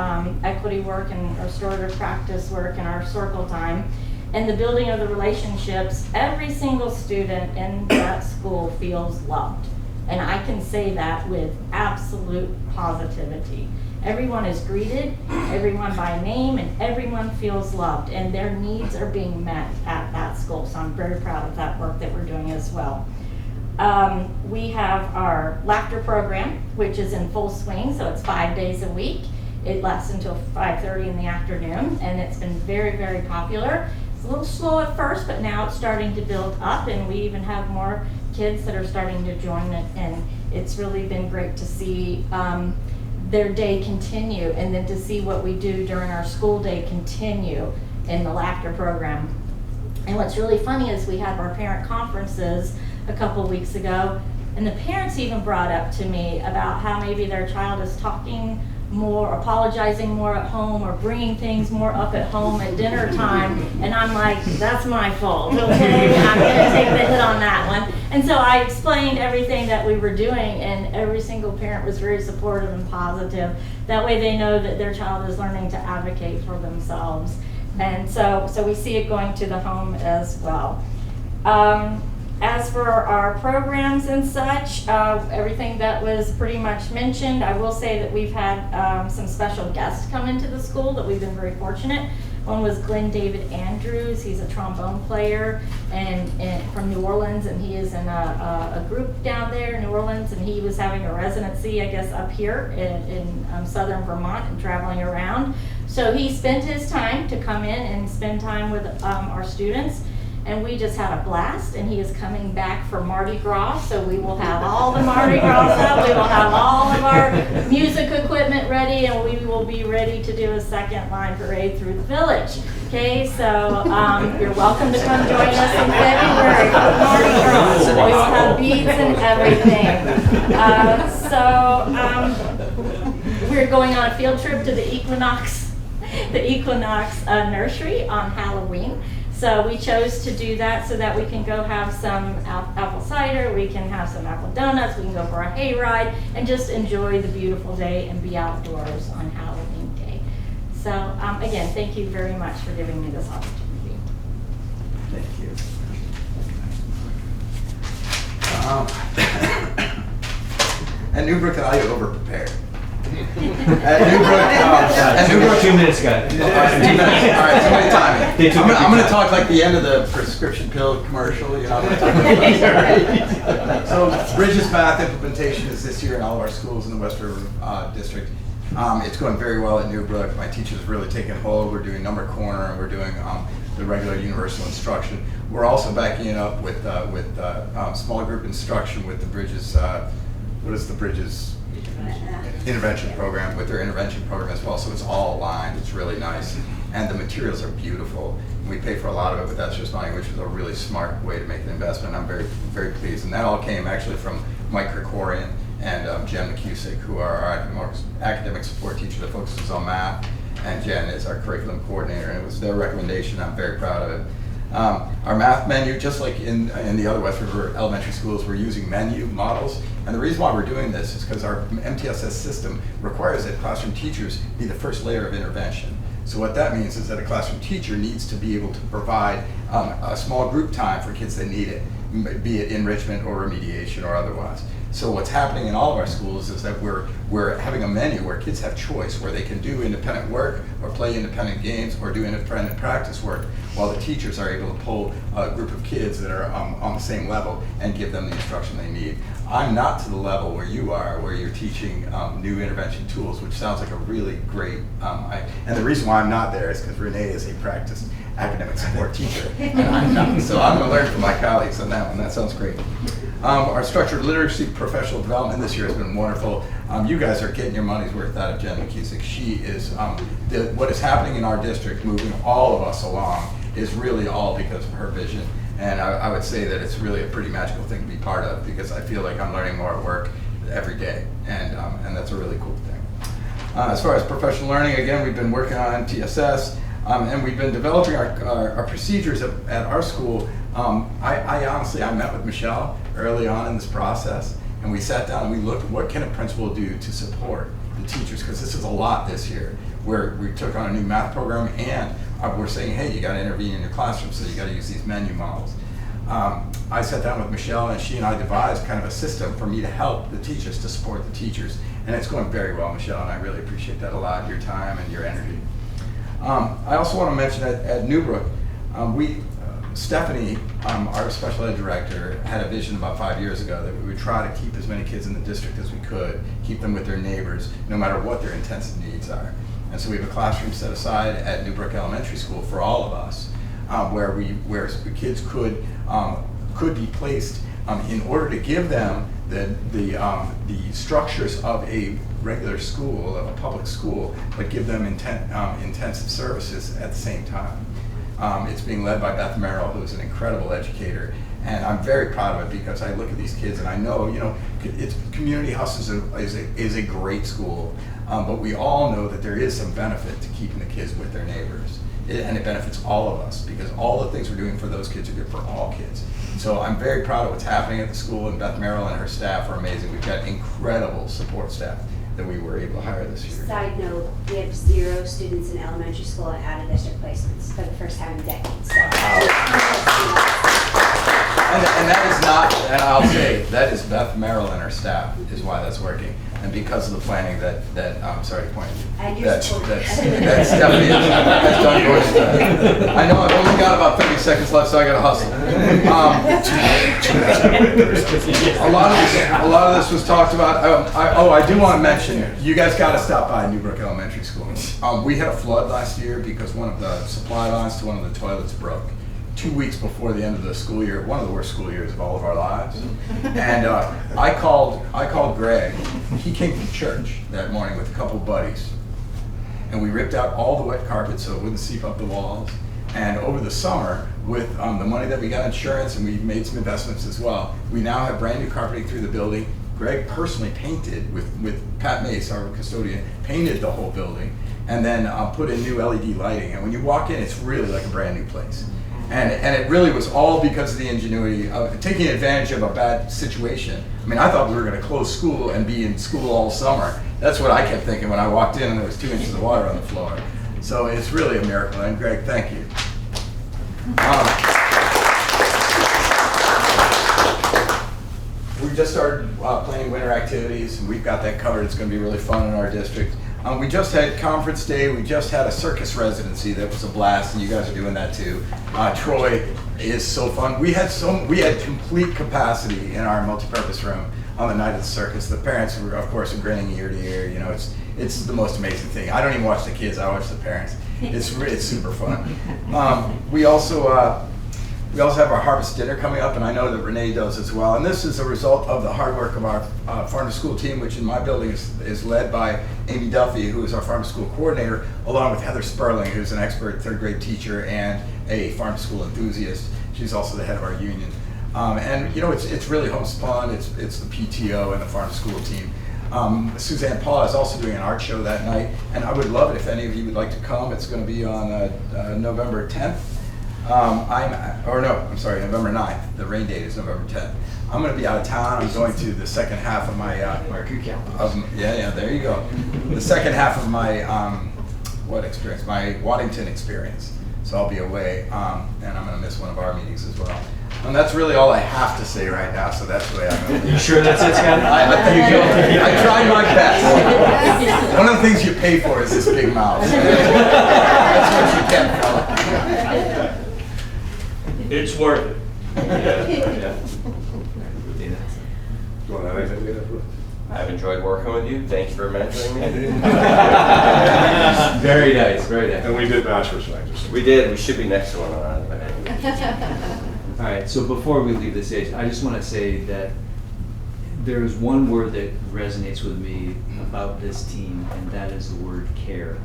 equity work and restorative practice work and our circle time, and the building of the relationships, every single student in that school feels loved. And I can say that with absolute positivity. Everyone is greeted, everyone by name, and everyone feels loved, and their needs are being met at that school. So I'm very proud of that work that we're doing as well. We have our laughter program, which is in full swing, so it's 5 days a week. It lasts until 5:30 in the afternoon, and it's been very, very popular. It's a little slow at first, but now it's starting to build up, and we even have more kids that are starting to join it, and it's really been great to see their day continue, and then to see what we do during our school day continue in the laughter program. And what's really funny is we had our parent conferences a couple weeks ago, and the parents even brought up to me about how maybe their child is talking more, apologizing more at home, or bringing things more up at home at dinner time, and I'm like, that's my fault, okay? I'm gonna take the hit on that one. And so I explained everything that we were doing, and every single parent was very supportive and positive. That way they know that their child is learning to advocate for themselves. And so we see it going to the home as well. As for our programs and such, everything that was pretty much mentioned, I will say that we've had some special guests come into the school that we've been very fortunate. One was Glenn David Andrews. He's a trombone player and from New Orleans, and he is in a group down there in New Orleans, and he was having a residency, I guess, up here in southern Vermont and traveling around. So he spent his time to come in and spend time with our students. And we just had a blast, and he is coming back for Mardi Gras, so we will have all the Mardi Gras up, we will have all of our music equipment ready, and we will be ready to do a second line parade through the village. Okay, so you're welcome to come join us in February for Mardi Gras. We will have beads and everything. We're going on a field trip to the Equinox nursery on Halloween. So we chose to do that so that we can go have some apple cider, we can have some apple donuts, we can go for a hayride, and just enjoy the beautiful day and be outdoors on Halloween Day. So again, thank you very much for giving me this opportunity. Thank you. At Newbrook, I over-prepared. At Newbrook, 2 minutes, guys. 2 minutes. All right, so many timing. I'm going to talk like the end of the prescription pill commercial. You know, I'm gonna talk so Bridges Math implementation is this year in all of our schools in the West River District. It's going very well at Newbrook. My teachers really taking hold. We're doing number corner, and we're doing the regular universal instruction. We're also backing it up with small group instruction with the Bridges. What is the Bridges? intervention program, with their intervention program as well, so it's all aligned. It's really nice, and the materials are beautiful. We pay for a lot of it, but that's just money, which is a really smart way to make an investment. I'm very, very pleased, and that all came actually from Mike Krikorian and Jen McCusick, who are our academic support teacher that focuses on math, and Jen is our curriculum coordinator, and it was their recommendation. I'm very proud of it. Our math menu, just like in the other West River elementary schools, we're using menu models. And the reason why we're doing this is because our MTSS system requires that classroom teachers be the first layer of intervention. So what that means is that a classroom teacher needs to be able to provide a small group time for kids that need it, be it enrichment or remediation or otherwise. So what's happening in all of our schools is that we're having a menu where kids have choice, where they can do independent work or play independent games or do independent practice work, while the teachers are able to pull a group of kids that are on the same level and give them the instruction they need. I'm not to the level where you are, where you're teaching new intervention tools, which sounds like a really great, and the reason why I'm not there is because Renee is a practiced academic support teacher, and I'm not. So I'm going to learn from my colleagues on that one. That sounds great. Our structured literacy professional development this year has been wonderful. You guys are getting your money's worth out of Jen McCusick. She is, what is happening in our district, moving all of us along, is really all because of her vision. And I would say that it's really a pretty magical thing to be part of, because I feel like I'm learning more at work every day, and that's a really cool thing. As far as professional learning, again, we've been working on TSS, and we've been developing our procedures at our school. I honestly met with Michele early on in this process, and we sat down and we looked at what can a principal do to support the teachers, because this is a lot this year, where we took on a new math program, and we're saying, hey, you got to intervene in your classroom, so you got to use these menu models. I sat down with Michele, and she and I devised kind of a system for me to help the teachers, to support the teachers, and it's going very well, Michele, and I really appreciate that a lot, your time and your energy. I also want to mention at Newbrook, Stephanie, our special ed director, had a vision about 5 years ago that we would try to keep as many kids in the district as we could, keep them with their neighbors, no matter what their intensive needs are. And so we have a classroom set aside at Newbrook Elementary School for all of us, where kids could be placed in order to give them the structures of a regular school, of a public school, but give them intensive services at the same time. It's being led by Beth Merrill, who's an incredible educator, and I'm very proud of it, because I look at these kids and I know, it's Community House is a great school, but we all know that there is some benefit to keeping the kids with their neighbors, and it benefits all of us, because all the things we're doing for those kids are good for all kids. So I'm very proud of what's happening at the school, and Beth Merrill and her staff are amazing. We've got incredible support staff that we were able to hire this year. Side note, we have 0 students in elementary school on out-of-district placements for the first time in decades. So. And that is not, and I'll say, that is Beth Merrill and her staff is why that's working. And because of the planning that I'm sorry to point you, that Stephanie has done for us. I know I've only got about 30 seconds left, so I got to hustle. A lot of this was talked about. I do want to mention, you guys got to stop by Newbrook Elementary School. We had a flood last year because one of the supply lines to one of the toilets broke 2 weeks before the end of the school year, one of the worst school years of all of our lives. And I called Greg. He came from church that morning with a couple of buddies. And we ripped out all the wet carpet so it wouldn't seep up the walls. And over the summer, with the money that we got insurance, and we made some investments as well, we now have brand new carpeting through the building. Greg personally painted, with Pat Mace, our custodian, painted the whole building, and then put in new LED lighting. And when you walk in, it's really like a brand new place. And it really was all because of the ingenuity of taking advantage of a bad situation. I mean, I thought we were going to close school and be in school all summer. That's what I kept thinking when I walked in and there was 2 inches of water on the floor. So it's really a miracle. And Greg, thank you. We just started planning winter activities, and we've got that covered. It's going to be really fun in our district. We just had conference day. We just had a circus residency that was a blast, and you guys are doing that too. Troy is so fun. We had complete capacity in our multipurpose room on the night of the circus. The parents were, of course, grinning ear to ear. You know, it's the most amazing thing. I don't even watch the kids. I watch the parents. It's super fun. We also We also have our harvest dinner coming up, and I know that Renee does as well. And this is a result of the hard work of our farm to school team, which in my building is led by Amy Duffy, who is our farm to school coordinator, along with Heather Sperling, who's an expert third grade teacher and a farm to school enthusiast. She's also the head of our union. And you know, it's really homespun. It's the PTO and the farm to school team. Suzanne Paul is also doing an art show that night, and I would love it if any of you would like to come. It's going to be on November 10th. November 9th. The rain date is November 10th. I'm going to be out of town. I'm going to the second half of my there you go. The second half of my my Waddington experience. So I'll be away, and I'm going to miss one of our meetings as well. And that's really all I have to say right now, so that's the way I'm going to. You sure that's it, Scott? I tried my best. One of the things you pay for is this big mouth. That's what you get, fella. It's worth it. Yeah. I've enjoyed working with you. Thanks for mentoring me. Very nice, very nice. And we did bachelor's tonight. We did. We should be next to one on that. All right, so before we leave this stage, I just want to say that there is one word that resonates with me about this team, and that is the word care.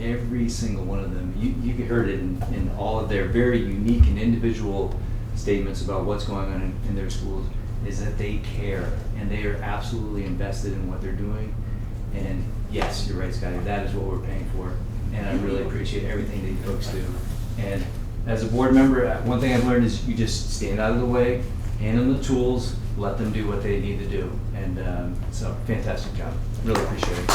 Every single one of them, you heard it in all of their very unique and individual statements about what's going on in their schools, is that they care, and they are absolutely invested in what they're doing. And yes, you're right, Scotty, that is what we're paying for, and I really appreciate everything that you folks do. And as a board member, one thing I've learned is you just stand out of the way, hand them the tools, let them do what they need to do. And so, fantastic job. Really appreciate it.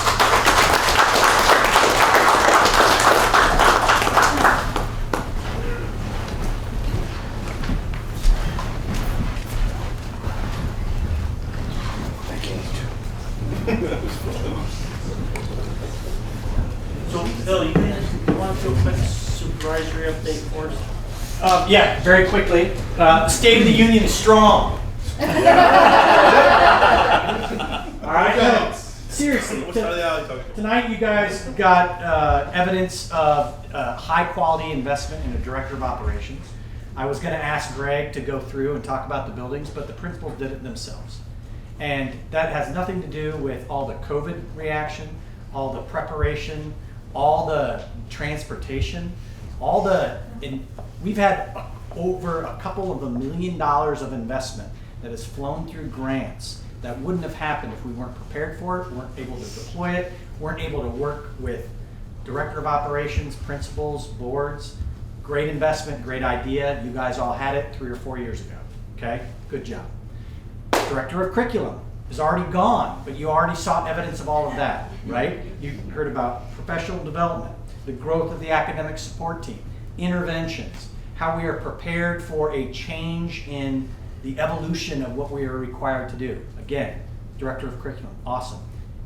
So, Bill, you want to do a quick supervisory update for us? Yeah, very quickly. The State of the Union is strong. All right. No, seriously, tonight you guys got evidence of high quality investment in a director of operations. I was going to ask Greg to go through and talk about the buildings, but the principals did it themselves. And that has nothing to do with all the COVID reaction, all the preparation, all the transportation, we've had over a couple of $1 million of investment that has flown through grants that wouldn't have happened if we weren't prepared for it, weren't able to deploy it, weren't able to work with director of operations, principals, boards. Great investment, great idea. You guys all had it 3 or 4 years ago. Okay, good job. Director of curriculum is already gone, but you already saw evidence of all of that, right? You heard about professional development, the growth of the academic support team, interventions, how we are prepared for a change in the evolution of what we are required to do. Again, director of curriculum, awesome.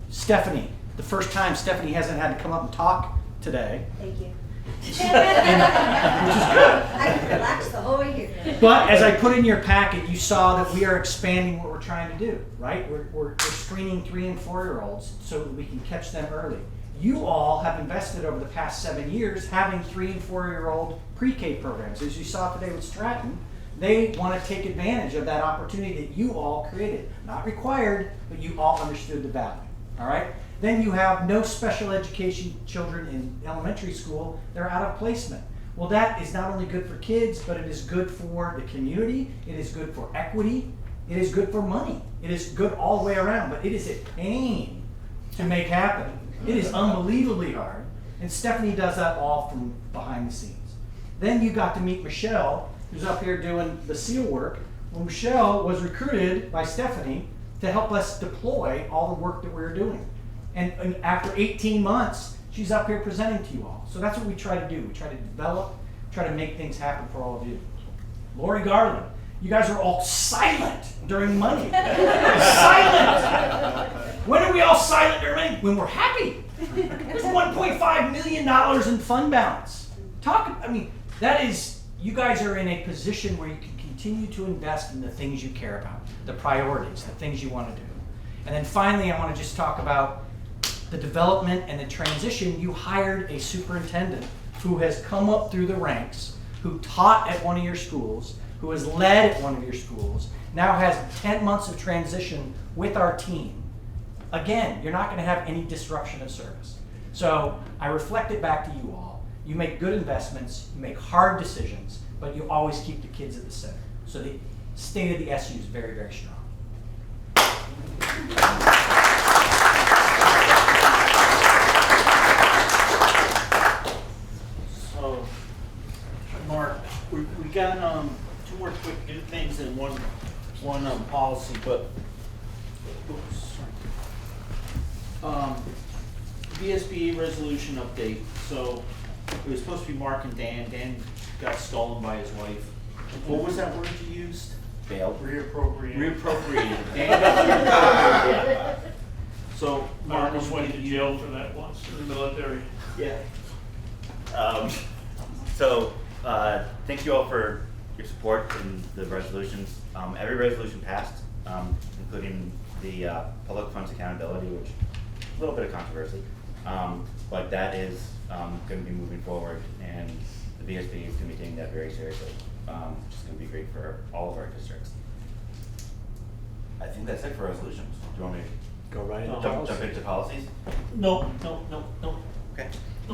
Stephanie, the first time Stephanie hasn't had to come up and talk today. Thank you. Which is good. I can relax the whole way here. But as I put in your packet, you saw that we are expanding what we're trying to do, right? We're screening 3 and 4-year-olds so that we can catch them early. You all have invested over the past 7 years having 3 and 4-year-old pre-K programs. As you saw today with Stratton, they want to take advantage of that opportunity that you all created. Not required, but you all understood the value, all right? Then you have no special education children in elementary school. They're out of placement. Well, that is not only good for kids, but it is good for the community. It is good for equity. It is good for money. It is good all the way around, but it is a pain to make happen. It is unbelievably hard. And Stephanie does that all from behind the scenes. Then you got to meet Michele, who's up here doing the SEAL work. Well, Michele was recruited by Stephanie to help us deploy all the work that we were doing. And after 18 months, she's up here presenting to you all. So that's what we try to do. We try to develop, try to make things happen for all of you. Laurie Garland, you guys are all silent during money. Silent! When are we all silent during money? When we're happy. There's $1.5 million in fund balance. That is, you guys are in a position where you can continue to invest in the things you care about, the priorities, the things you want to do. And then finally, I want to just talk about the development and the transition. You hired a superintendent who has come up through the ranks, who taught at one of your schools, who has led at one of your schools, now has 10 months of transition with our team. Again, you're not going to have any disruption of service. So I reflect it back to you all. You make good investments, you make hard decisions, but you always keep the kids at the center. So the state of the SU is very, very strong. So, Mark, we got two more quick things and one policy, but oops, sorry. VSBA resolution update. So it was supposed to be Mark and Dan. Dan got stolen by his wife. What was that word you used? Failed. Reappropriated. Dan got reappropriated. So Mark almost went to jail for that once in the military. Yeah. Thank you all for your support in the resolutions. Every resolution passed, including the public funds accountability, which a little bit of controversy, but that is going to be moving forward, and the VSBA is going to be taking that very seriously. Which is going to be great for all of our districts. I think that's it for resolutions. Do you want me to go right into jump into policies? No. Okay. I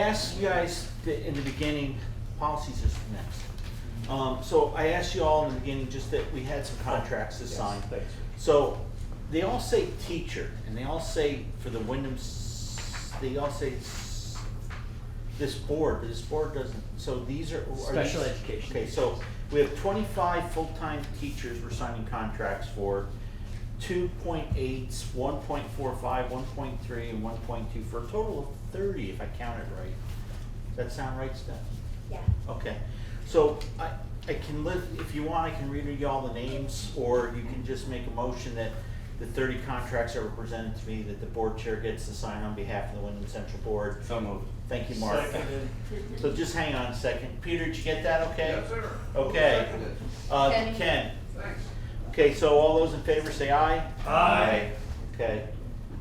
asked you guys in the beginning, policies is next. So I asked you all in the beginning just that we had some contracts to sign. So they all say teacher, and they all say for the Windham, they all say this board doesn't. So these are Special education. Okay, so we have 25 full-time teachers we're signing contracts for. 2.8, 1.45, 1.3, and 1.2 for a total of 30, if I counted right. Does that sound right, Steph? Yeah. Okay. So I can if you want, I can read you all the names, or you can just make a motion that the 30 contracts that were presented to me that the board chair gets to sign on behalf of the Windham Central Board. So moved. Thank you, Mark. Seconded. So just hang on a second. Peter, did you get that okay? Yes, sir. Okay. Ken. Thanks. Okay, so all those in favor say aye. Aye. Okay.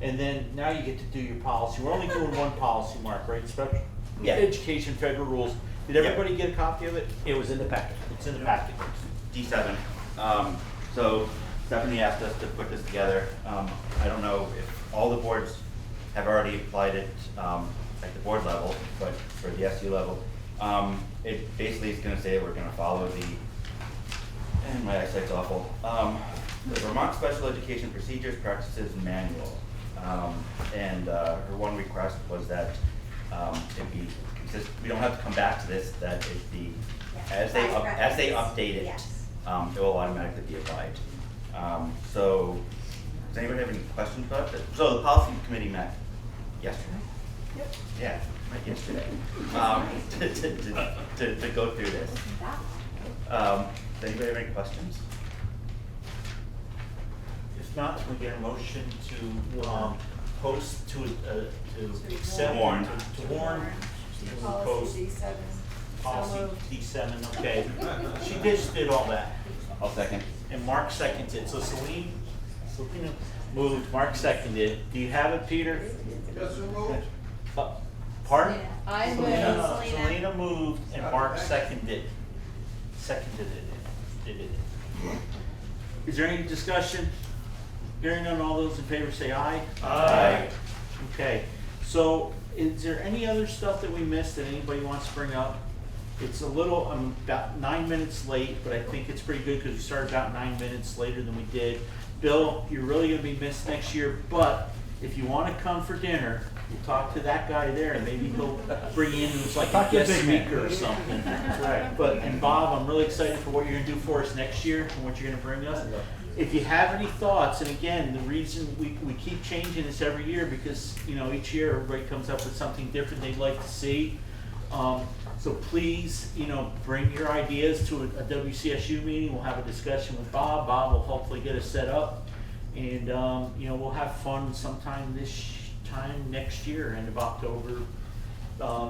And then now you get to do your policy. We're only doing one policy, Mark, right? Special education federal rules. Did everybody get a copy of it? It was in the packet. It's in the packet. D7. So Stephanie asked us to put this together. I don't know if all the boards have already applied it at the board level, but for the SU level, it basically is going to say we're going to follow and my eyesight's awful, the Vermont Special Education Procedures, Practices, Manual. And her one request was that it be consistent. We don't have to come back to this, that it be, as they update it, it will automatically be applied. So, does anybody have any questions about that? So the policy committee met yesterday? Yep. Yeah, met yesterday. To go through this. Does anybody have any questions? If not, we get a motion to post to accept Warn. to warn. Policy D7. Policy D7. Okay. She just did all that. I'll second. And Mark seconds it. So Selena moved. Mark seconded. Do you have it, Peter? Yes, sir, moved. Pardon? I moved. Selena moved and Mark seconded it. Is there any discussion? Hearing none, all those in favor say aye. Aye. Okay, so is there any other stuff that we missed that anybody wants to bring up? It's a little, I'm about 9 minutes late, but I think it's pretty good because we started about 9 minutes later than we did. Bill, you're really gonna be missed next year, but if you wanna come for dinner, we'll talk to that guy there and maybe he'll bring you in as like a guest speaker or something. Right. But, and Bob, I'm really excited for what you're gonna do for us next year and what you're gonna bring us. If you have any thoughts, and again, the reason we keep changing this every year because, you know, each year everybody comes up with something different they'd like to see. So please, you know, bring your ideas to a WCSU meeting. We'll have a discussion with Bob. Bob will hopefully get us set up. And, you know, we'll have fun sometime time next year, end of October,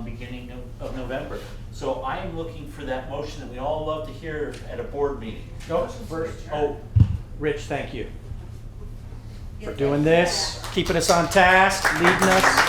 beginning of November. So I am looking for that motion that we all love to hear at a board meeting. First, Rich, thank you for doing this, keeping us on task, leading us.